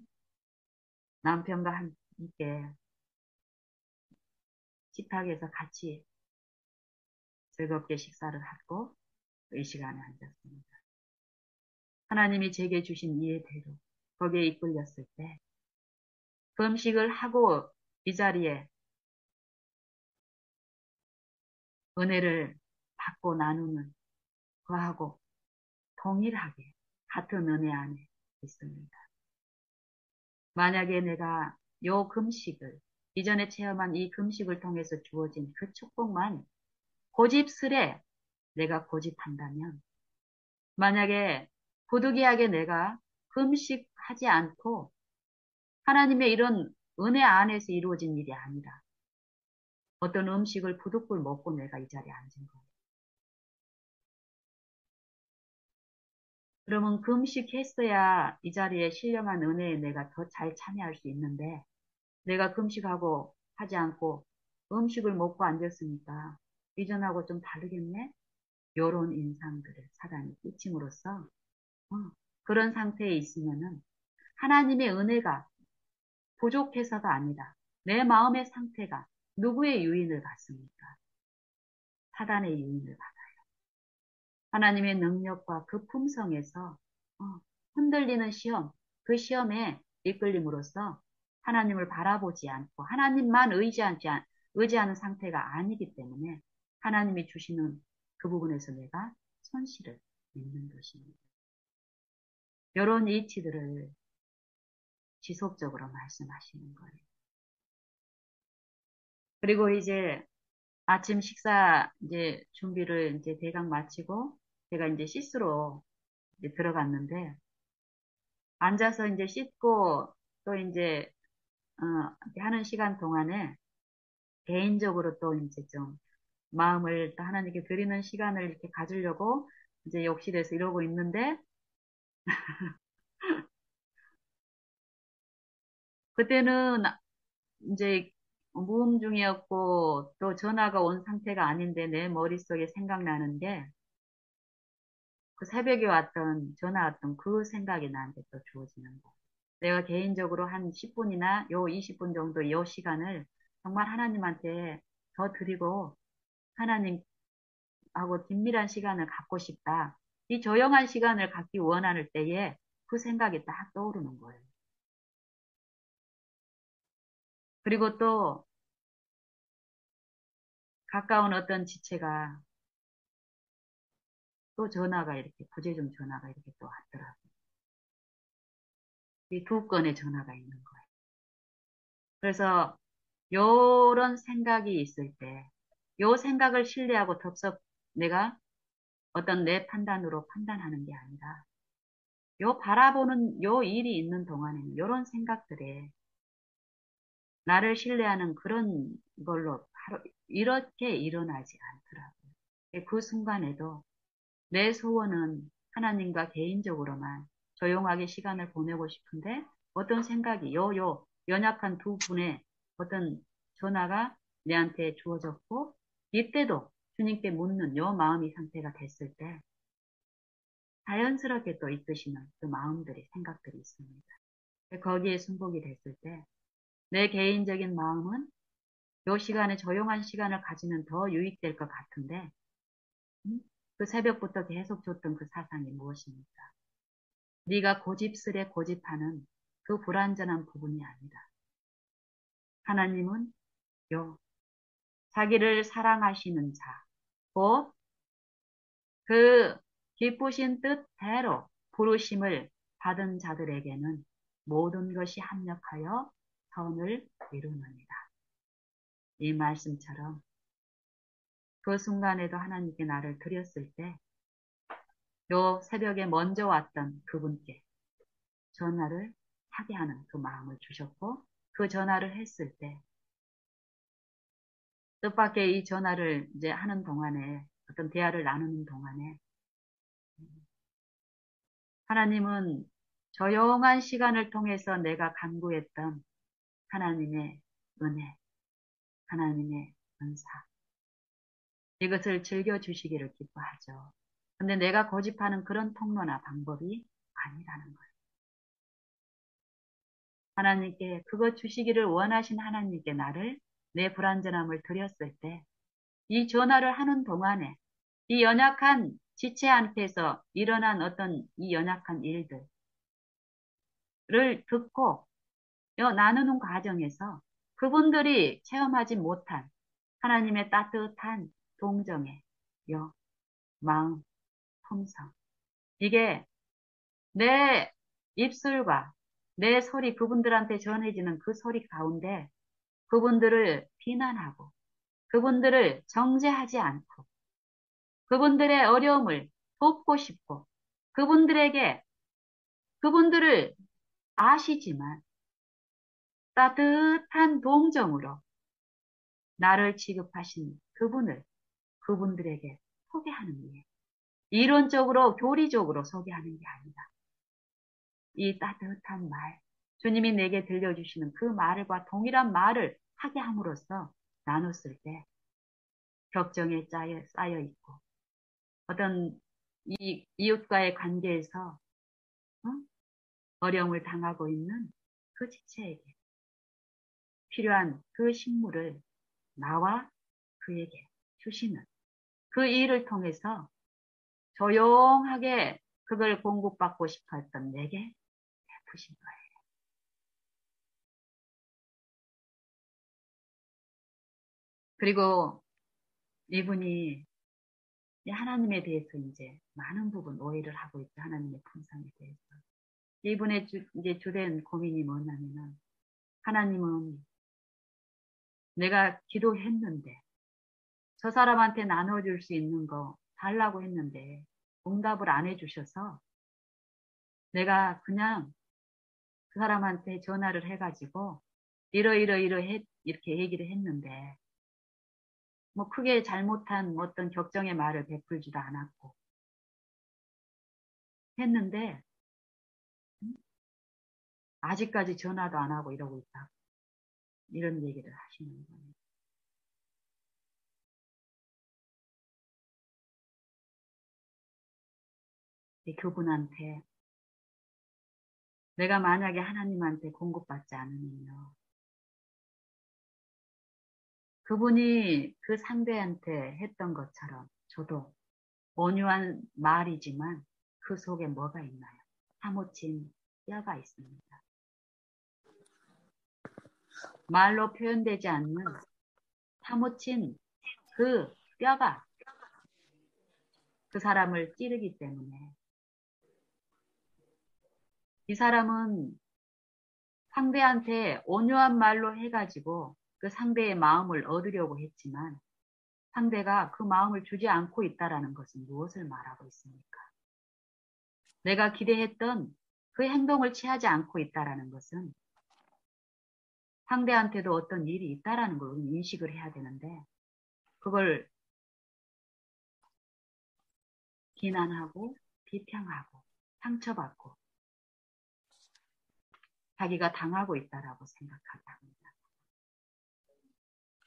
남편과 함께 식탁에서 같이 즐겁게 식사를 하고 이 시간에 앉았습니다. 하나님이 제게 주신 이해대로 거기에 이끌렸을 때 금식을 하고 이 자리에 은혜를 받고 나누는 그하고 동일하게 같은 은혜 안에 있습니다. 만약에 내가 요 금식을 이전에 체험한 이 금식을 통해서 주어진 그 축복만 고집스레 내가 고집한다면 만약에 부득이하게 내가 금식하지 않고 하나님의 이런 은혜 안에서 이루어진 일이 아니라 어떤 음식을 부득불 먹고 내가 이 자리에 앉은 거예요. 그러면 금식했어야 이 자리에 신령한 은혜에 내가 더 잘 참여할 수 있는데 내가 금식하고 하지 않고 음식을 먹고 앉았으니까 이전하고 좀 다르겠네? 요런 인상들을 사단이 끼침으로써 어, 그런 상태에 있으면은 하나님의 은혜가 부족해서가 아니라 내 마음의 상태가 누구의 유인을 받습니까? 사단의 유인을 받아요. 하나님의 능력과 그 품성에서 어, 흔들리는 시험, 그 시험에 이끌림으로써 하나님을 바라보지 않고 하나님만 의지하는 상태가 아니기 때문에 하나님이 주시는 그 부분에서 내가 손실을 입는 것입니다. 이런 이치들을 지속적으로 말씀하시는 거예요. 그리고 이제 아침 식사 이제 준비를 이제 대강 마치고 제가 이제 씻으러 이제 들어갔는데 앉아서 이제 씻고 또 이제 이렇게 하는 시간 동안에 개인적으로 또 이제 좀 마음을 또 하나님께 드리는 시간을 이렇게 가지려고 이제 욕실에서 이러고 있는데 그때는 이제 무음 중이었고 또 전화가 온 상태가 아닌데 내 머릿속에 생각나는 게 그 새벽에 왔던 전화 왔던 그 생각이 나한테 또 주어지는 거. 내가 개인적으로 한 10분이나 요 20분 정도 요 시간을 정말 하나님한테 더 드리고 하나님하고 긴밀한 시간을 갖고 싶다. 이 조용한 시간을 갖기 원하는 때에 그 생각이 딱 떠오르는 거예요. 그리고 또 가까운 어떤 지체가 또 전화가 이렇게 부재중 전화가 이렇게 또 왔더라고요. 이 두 건의 전화가 있는 거예요. 그래서 요런 생각이 있을 때, 요 생각을 신뢰하고 덥석 내가 어떤 내 판단으로 판단하는 게 아니라 요 바라보는 요 일이 있는 동안에는 요런 생각들에 나를 신뢰하는 그런 걸로 바로 이렇게 일어나지 않더라고요. 그 순간에도 내 소원은 하나님과 개인적으로만 조용하게 시간을 보내고 싶은데 어떤 생각이 연약한 두 분의 어떤 전화가 내한테 주어졌고 이때도 주님께 묻는 요 마음의 상태가 됐을 때 자연스럽게 또 이끄시는 그 마음들이 생각들이 있습니다. 거기에 순복이 됐을 때 내 개인적인 마음은 요 시간에 조용한 시간을 가지면 더 유익될 것 같은데 그 새벽부터 계속 줬던 그 사상이 무엇입니까? 네가 고집스레 고집하는 그 불완전한 부분이 아니다. 하나님은 요 자기를 사랑하시는 자, 곧 그 기쁘신 뜻대로 부르심을 받은 자들에게는 모든 것이 합력하여 선을 이루느니라. 이 말씀처럼 그 순간에도 하나님께 나를 드렸을 때 요 새벽에 먼저 왔던 그분께 전화를 하게 하는 그 마음을 주셨고 그 전화를 했을 때 뜻밖의 이 전화를 이제 하는 동안에 어떤 대화를 나누는 동안에 하나님은 조용한 시간을 통해서 내가 간구했던 하나님의 은혜, 하나님의 은사 이것을 즐겨주시기를 기뻐하죠. 근데 내가 고집하는 그런 통로나 방법이 아니라는 거예요. 하나님께 그것 주시기를 원하신 하나님께 나를 내 불완전함을 드렸을 때 이 전화를 하는 동안에 이 연약한 지체한테서 일어난 어떤 이 연약한 일들을 듣고 나누는 과정에서 그분들이 체험하지 못한 하나님의 따뜻한 동정의 마음, 품성 이게 내 입술과 내 소리 그분들한테 전해지는 그 소리 가운데 그분들을 비난하고 그분들을 정죄하지 않고 그분들의 어려움을 돕고 싶고 그분들에게 그분들을 아시지만 따뜻한 동정으로 나를 취급하신 그분을 그분들에게 소개하는 게 이론적으로 교리적으로 소개하는 게 아니라 이 따뜻한 말 주님이 내게 들려주시는 그 말과 동일한 말을 하게 함으로써 나눴을 때 격정에 쌓여 있고 어떤 이 이웃과의 관계에서 어? 어려움을 당하고 있는 그 지체에게 필요한 그 식물을 나와 그에게 주시는 그 일을 통해서 조용하게 그걸 공급받고 싶어 했던 내게 베푸신 거예요. 그리고 이분이 하나님에 대해서 이제 많은 부분 오해를 하고 있죠. 하나님의 품성에 대해서. 이분의 이제 주된 고민이 뭐냐면은 하나님은 내가 기도했는데 저 사람한테 나눠줄 수 있는 거 달라고 했는데 응답을 안 해주셔서 내가 그냥 그 사람한테 전화를 해가지고 이러이러이러해 이렇게 얘기를 했는데 뭐 크게 잘못한 어떤 격정의 말을 베풀지도 않았고 했는데 아직까지 전화도 안 하고 이러고 있다. 이런 얘기를 하시는 거예요. 그분한테 내가 만약에 하나님한테 공급받지 않으면요. 그분이 그 상대한테 했던 것처럼 저도 온유한 말이지만 그 속에 뭐가 있나요? 사무친 뼈가 있습니다. 말로 표현되지 않는 사무친 그 뼈가 그 사람을 찌르기 때문에 이 사람은 상대한테 온유한 말로 해가지고 그 상대의 마음을 얻으려고 했지만 상대가 그 마음을 주지 않고 있다라는 것은 무엇을 말하고 있습니까? 내가 기대했던 그 행동을 취하지 않고 있다라는 것은 상대한테도 어떤 일이 있다라는 걸 우리는 인식을 해야 되는데 그걸 비난하고 비평하고 상처받고 자기가 당하고 있다라고 생각하게 합니다.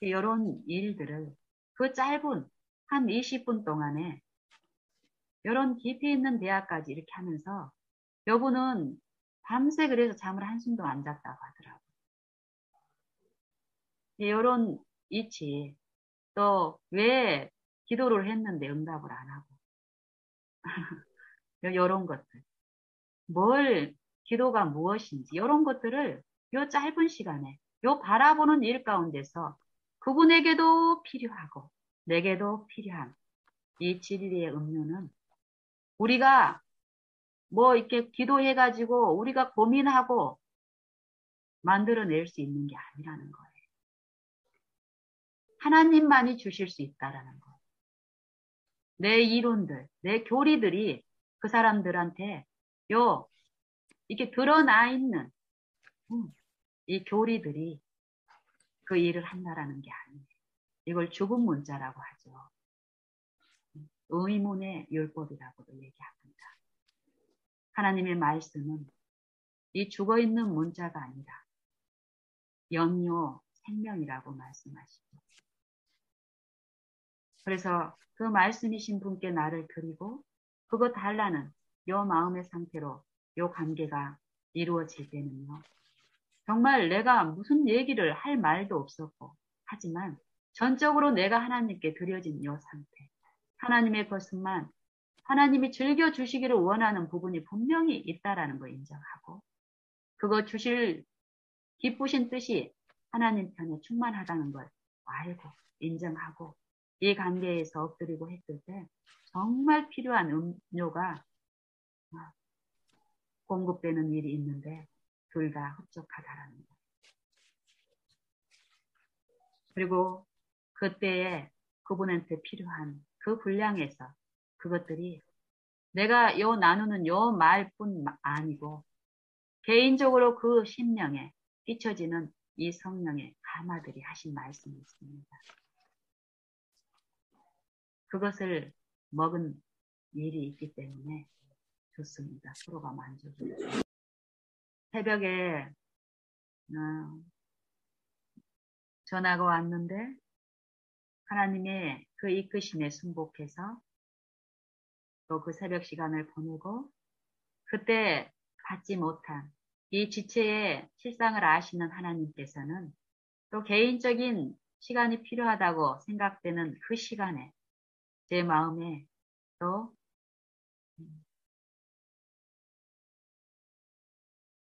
이런 일들을 그 짧은 한 20분 동안에 이런 깊이 있는 대화까지 이렇게 하면서 여부는 밤새 그래서 잠을 한숨도 안 잤다고 하더라고요. 이런 이치 또 왜 기도를 했는데 응답을 안 하고 이런 것들 뭘 기도가 무엇인지 이런 것들을 요 짧은 시간에 요 바라보는 일 가운데서 그분에게도 필요하고 내게도 필요한 이 진리의 음료는 우리가 뭐 이렇게 기도해가지고 우리가 고민하고 만들어낼 수 있는 게 아니라는 거예요. 하나님만이 주실 수 있다라는 거예요. 내 이론들, 내 교리들이 그 사람들한테 이렇게 드러나 있는 이 교리들이 그 일을 한다라는 게 아니에요. 이걸 죽은 문자라고 하죠. 의문의 율법이라고도 얘기합니다. 하나님의 말씀은 이 죽어있는 문자가 아니라 영요 생명이라고 말씀하시죠. 그래서 그 말씀이신 분께 나를 드리고 그거 달라는 요 마음의 상태로 요 관계가 이루어질 때는요. 정말 내가 무슨 얘기를 할 말도 없었고 하지만 전적으로 내가 하나님께 드려진 요 상태. 하나님의 것만 하나님이 즐겨주시기를 원하는 부분이 분명히 있다라는 걸 인정하고 그거 주실 기쁘신 뜻이 하나님 편에 충만하다는 걸 알고 인정하고 이 관계에서 엎드리고 했을 때 정말 필요한 음료가 공급되는 일이 있는데 둘 다 흡족하다라는 거. 그리고 그때에 그분한테 필요한 그 분량에서 그것들이 내가 나누는 말뿐 아니고 개인적으로 그 심령에 끼쳐지는 이 성령의 가마들이 하신 말씀이 있습니다. 그것을 먹은 일이 있기 때문에 좋습니다. 서로가 만족이. 새벽에 전화가 왔는데 하나님의 그 이끄심에 순복해서 또 그 새벽 시간을 보내고 그때 받지 못한 이 지체의 실상을 아시는 하나님께서는 또 개인적인 시간이 필요하다고 생각되는 그 시간에 제 마음에 또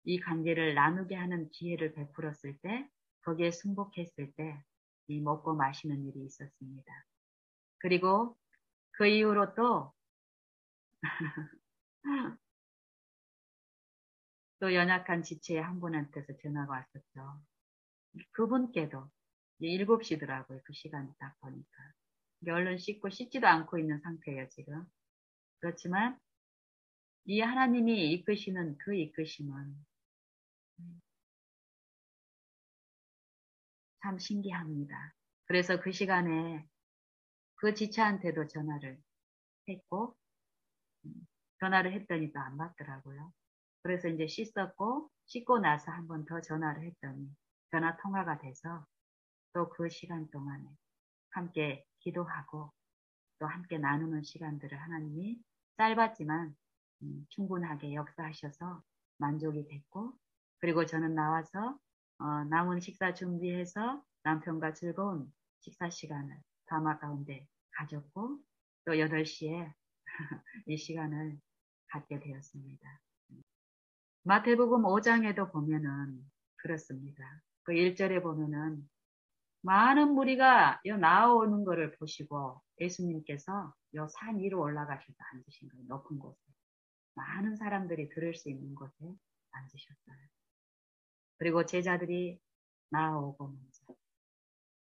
이 관계를 나누게 하는 기회를 베풀었을 때 거기에 순복했을 때 이 먹고 마시는 일이 있었습니다. 그리고 그 이후로 또 연약한 지체의 한 분한테서 전화가 왔었죠. 그분께도 7시더라고요. 그 시간이 딱 보니까. 얼른 씻지도 않고 있는 상태예요, 지금. 그렇지만 이 하나님이 이끄시는 그 이끄심은 참 신기합니다. 그래서 그 시간에 그 지체한테도 전화를 했고, 전화를 했더니 또 안 받더라고요. 그래서 이제 씻고 나서 한 번 더 전화를 했더니 전화 통화가 돼서 또 그 시간 동안에 함께 기도하고 또 함께 나누는 시간들을 하나님이 짧았지만 충분하게 역사하셔서 만족이 됐고 그리고 저는 나와서 남은 식사 준비해서 남편과 즐거운 식사 시간을 담화 가운데 가졌고 또 8시에 이 시간을 갖게 되었습니다. 마태복음 5장에도 보면은 그렇습니다. 그 1절에 보면은 많은 무리가 나오는 것을 보시고 예수님께서 산 위로 올라가셔서 앉으신 거예요. 높은 곳에. 많은 사람들이 들을 수 있는 곳에 앉으셨어요. 그리고 제자들이 나오고 먼저.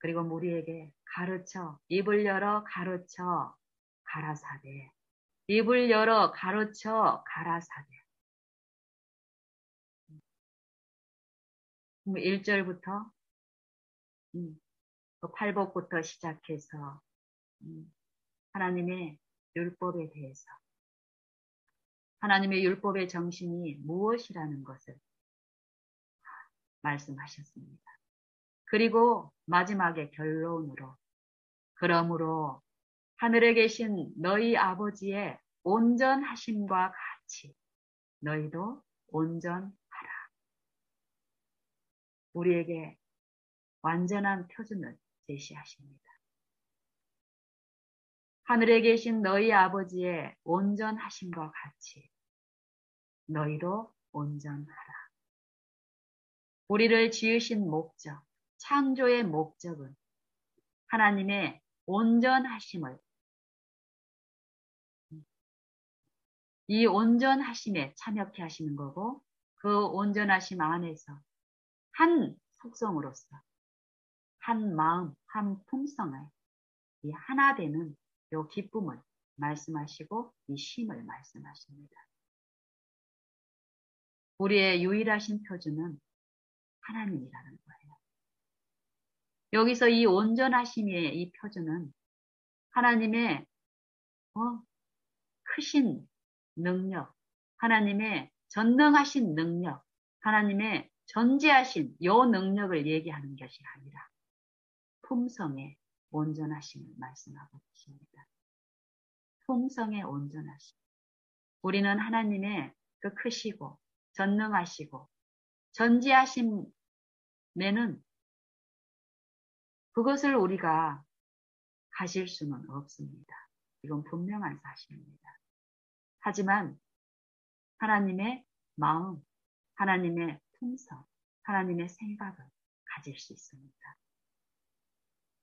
그리고 우리에게 가르쳐, 입을 열어 가르쳐 가라사대. 입을 열어 가르쳐 가라사대. 1절부터 그 팔복부터 시작해서 하나님의 율법에 대해서 하나님의 율법의 정신이 무엇이라는 것을 말씀하셨습니다. 그리고 마지막에 결론으로 그러므로 하늘에 계신 너희 아버지의 온전하심과 같이 너희도 온전하라. 우리에게 완전한 표준을 제시하십니다. 하늘에 계신 너희 아버지의 온전하심과 같이 너희도 온전하라. 우리를 지으신 목적, 창조의 목적은 하나님의 온전하심을 이 온전하심에 참여케 하시는 거고 그 온전하심 안에서 한 속성으로서 한 마음, 한 품성을 이 하나 되는 이 기쁨을 말씀하시고 이 쉼을 말씀하십니다. 우리의 유일하신 표준은 하나님이라는 거예요. 여기서 이 온전하심의 이 표준은 하나님의 크신 능력, 하나님의 전능하신 능력, 하나님의 전지하신 요 능력을 얘기하는 것이 아니라 품성의 온전하심을 말씀하고 계십니다. 품성의 온전하심. 우리는 하나님의 그 크시고 전능하시고 전지하심에는 그것을 우리가 가질 수는 없습니다. 이건 분명한 사실입니다. 하지만 하나님의 마음, 하나님의 품성, 하나님의 생각을 가질 수 있습니다.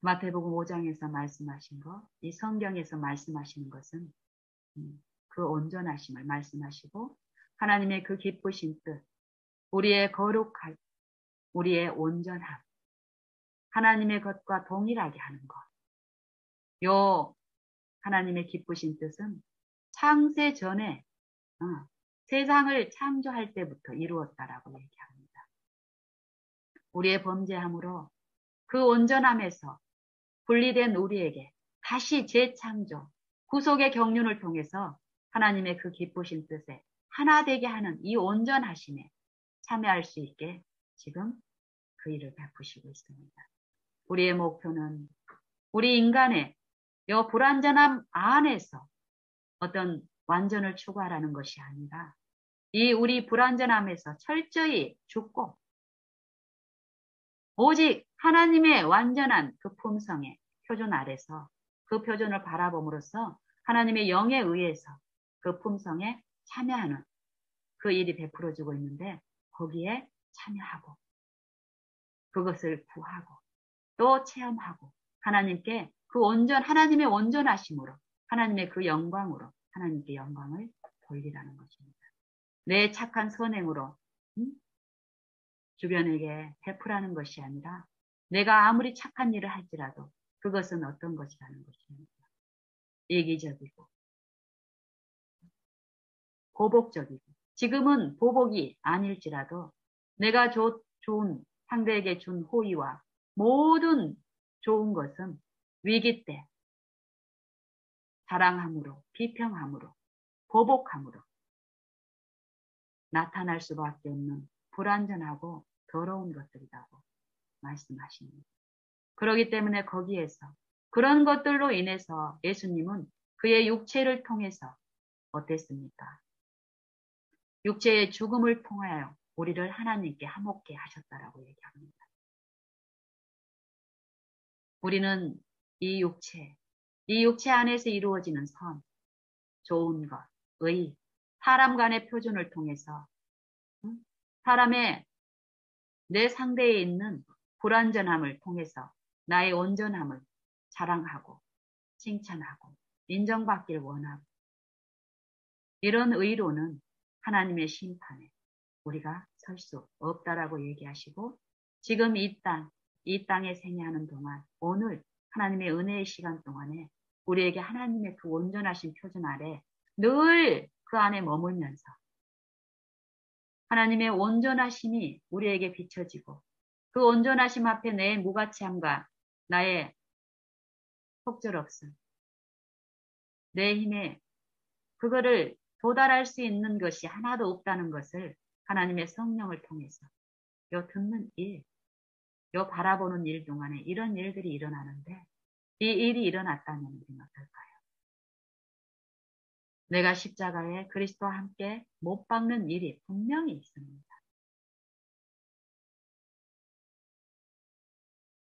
마태복음 5장에서 말씀하신 것, 이 성경에서 말씀하시는 것은 그 온전하심을 말씀하시고 하나님의 그 기쁘신 뜻, 우리의 거룩할, 우리의 온전함, 하나님의 것과 동일하게 하는 것. 요 하나님의 기쁘신 뜻은 창세 전에 세상을 창조할 때부터 이루었다라고 얘기합니다. 우리의 범죄함으로 그 온전함에서 분리된 우리에게 다시 재창조, 구속의 경륜을 통해서 하나님의 그 기쁘신 뜻에 하나 되게 하는 이 온전하심에 참여할 수 있게 지금 그 일을 베푸시고 있습니다. 우리의 목표는 우리 인간의 이 불완전함 안에서 어떤 완전을 추구하라는 것이 아니라 이 우리 불완전함에서 철저히 죽고 오직 하나님의 완전한 그 품성의 표준 아래서 그 표준을 바라봄으로써 하나님의 영에 의해서 그 품성에 참여하는 그 일이 베풀어지고 있는데 거기에 참여하고 그것을 구하고 또 체험하고 하나님께 그 하나님의 온전하심으로 하나님의 그 영광으로 하나님께 영광을 돌리라는 것입니다. 내 착한 선행으로 주변에게 베풀라는 것이 아니라 내가 아무리 착한 일을 할지라도 그것은 어떤 것이라는 것입니다. 이기적이고 보복적이고 지금은 보복이 아닐지라도 내가 좋은 상대에게 준 호의와 모든 좋은 것은 위기 때 자랑함으로 비평함으로 보복함으로 나타날 수밖에 없는 불완전하고 더러운 것들이라고 말씀하십니다. 그렇기 때문에 거기에서 그런 것들로 인해서 예수님은 그의 육체를 통해서 어땠습니까? 육체의 죽음을 통하여 우리를 하나님께 화목케 하셨다라고 얘기합니다. 우리는 이 육체 안에서 이루어지는 선, 좋은 것, 의, 사람 간의 표준을 통해서 사람의 내 상대에 있는 불완전함을 통해서 나의 온전함을 자랑하고 칭찬하고 인정받기를 원하고 이런 의로는 하나님의 심판에 우리가 설 수 없다라고 얘기하시고 지금 이 땅 이 땅에 생애하는 동안, 오늘 하나님의 은혜의 시간 동안에 우리에게 하나님의 그 온전하신 표준 아래 늘 그 안에 머물면서 하나님의 온전하심이 우리에게 비춰지고 그 온전하심 앞에 내 무가치함과 나의 속절없음, 내 힘에 그거를 도달할 수 있는 것이 하나도 없다는 것을 하나님의 성령을 통해서 요 듣는 일, 요 바라보는 일 동안에 이런 일들이 일어나는데 이 일이 일어났다면 우리는 어떨까요? 내가 십자가에 그리스도와 함께 못 박는 일이 분명히 있습니다.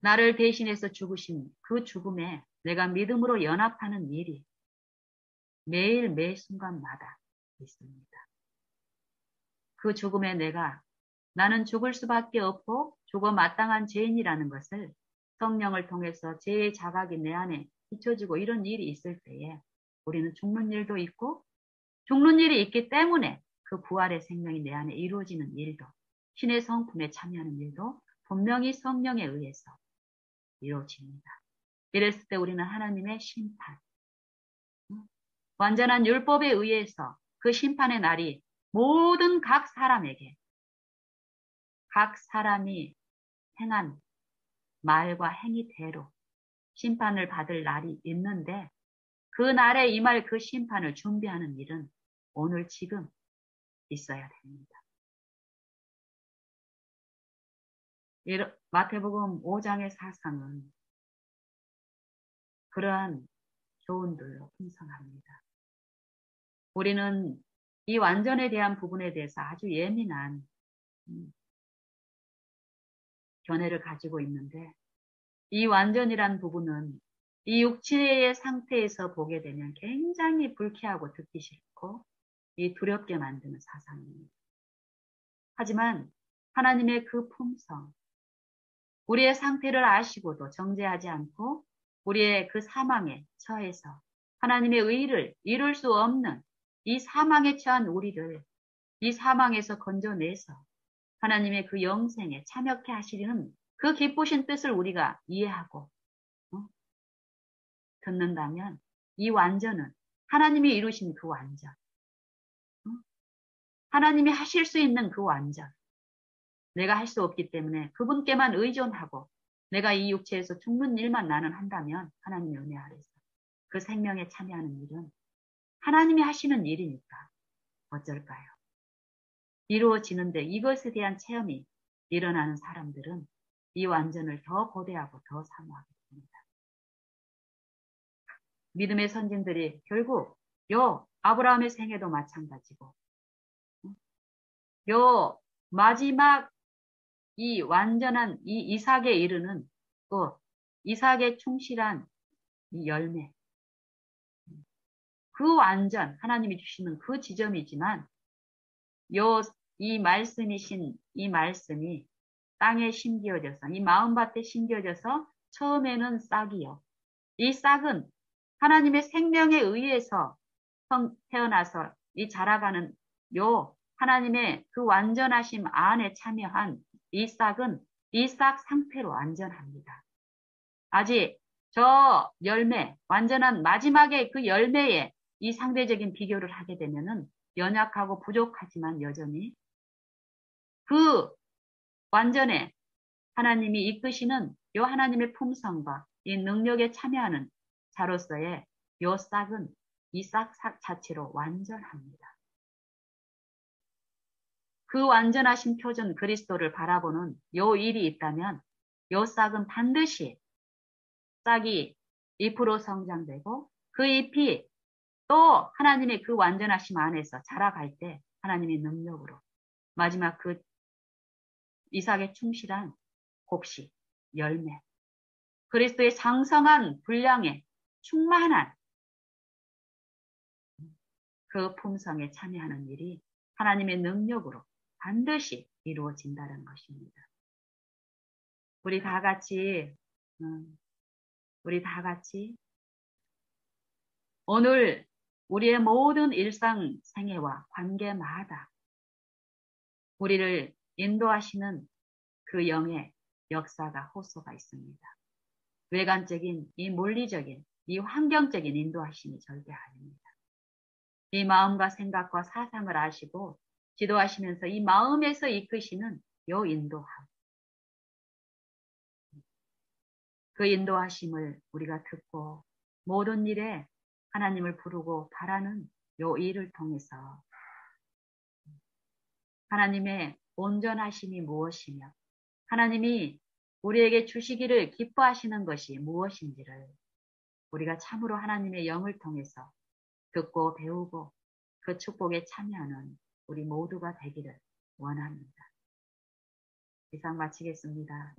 나를 대신해서 죽으신 그 죽음에 내가 믿음으로 연합하는 일이 매일 매 순간마다 있습니다. 그 죽음에 나는 죽을 수밖에 없고 죽어 마땅한 죄인이라는 것을 성령을 통해서 죄의 자각이 내 안에 비춰지고 이런 일이 있을 때에 우리는 죽는 일도 있고 죽는 일이 있기 때문에 그 부활의 생명이 내 안에 이루어지는 일도 신의 성품에 참여하는 일도 분명히 성령에 의해서 이루어집니다. 이랬을 때 우리는 하나님의 심판, 완전한 율법에 의해서 그 심판의 날이 모든 각 사람에게 각 사람이 행한 말과 행위대로 심판을 받을 날이 있는데 그 날에 임할 그 심판을 준비하는 일은 오늘 지금 있어야 됩니다. 마태복음 5장의 사상은 그러한 교훈들로 풍성합니다. 우리는 이 완전에 대한 부분에 대해서 아주 예민한 견해를 가지고 있는데 이 완전이란 부분은 이 육체의 상태에서 보게 되면 굉장히 불쾌하고 듣기 싫고 이 두렵게 만드는 사상입니다. 하지만 하나님의 그 품성, 우리의 상태를 아시고도 정죄하지 않고 우리의 그 사망에 처해서 하나님의 의를 이룰 수 없는 이 사망에 처한 우리를 이 사망에서 건져내서 하나님의 그 영생에 참여케 하시려는 그 기쁘신 뜻을 우리가 이해하고 듣는다면 이 완전은 하나님이 이루신 그 완전, 하나님이 하실 수 있는 그 완전, 내가 할 수 없기 때문에 그분께만 의존하고 내가 이 육체에서 죽는 일만 나는 한다면 하나님의 은혜 아래서 그 생명에 참여하는 일은 하나님이 하시는 일이니까 어쩔까요? 이루어지는데 이것에 대한 체험이 일어나는 사람들은 이 완전을 더 고대하고 더 사모하게 됩니다. 믿음의 선진들이 결국 요 아브라함의 생애도 마찬가지고 요 마지막 이 완전한 이 이삭에 이르는 또 이삭에 충실한 이 열매 그 완전 하나님이 주시는 그 지점이지만 이 말씀이신 이 말씀이 땅에 심겨져서 이 마음밭에 심겨져서 처음에는 싹이요. 이 싹은 하나님의 생명에 의해서 태어나서 이 자라가는 요 하나님의 그 완전하심 안에 참여한 이 싹은 이 싹 상태로 완전합니다. 아직 저 열매, 완전한 마지막에 그 열매에 이 상대적인 비교를 하게 되면은 연약하고 부족하지만 여전히 그 완전에 하나님이 이끄시는 요 하나님의 품성과 이 능력에 참여하는 자로서의 요 싹은 이 싹 자체로 완전합니다. 그 완전하신 표준 그리스도를 바라보는 요 일이 있다면 요 싹은 반드시 싹이 잎으로 성장되고 그 잎이 또 하나님의 그 완전하심 안에서 자라갈 때 하나님의 능력으로 마지막 그 이삭의 충실한 곡식, 열매, 그리스도의 장성한 분량에 충만한 그 품성에 참여하는 일이 하나님의 능력으로 반드시 이루어진다는 것입니다. 우리 다 같이 오늘 우리의 모든 일상 생애와 관계마다 우리를 인도하시는 그 영의 역사가 호소가 있습니다. 외관적인 이 물리적인 이 환경적인 인도하심이 절대 아닙니다. 이 마음과 생각과 사상을 아시고 지도하시면서 이 마음에서 이끄시는 요 인도함. 그 인도하심을 우리가 듣고 모든 일에 하나님을 부르고 바라는 요 일을 통해서 하나님의 온전하심이 무엇이며 하나님이 우리에게 주시기를 기뻐하시는 것이 무엇인지를 우리가 참으로 하나님의 영을 통해서 듣고 배우고 그 축복에 참여하는 우리 모두가 되기를 원합니다. 이상 마치겠습니다.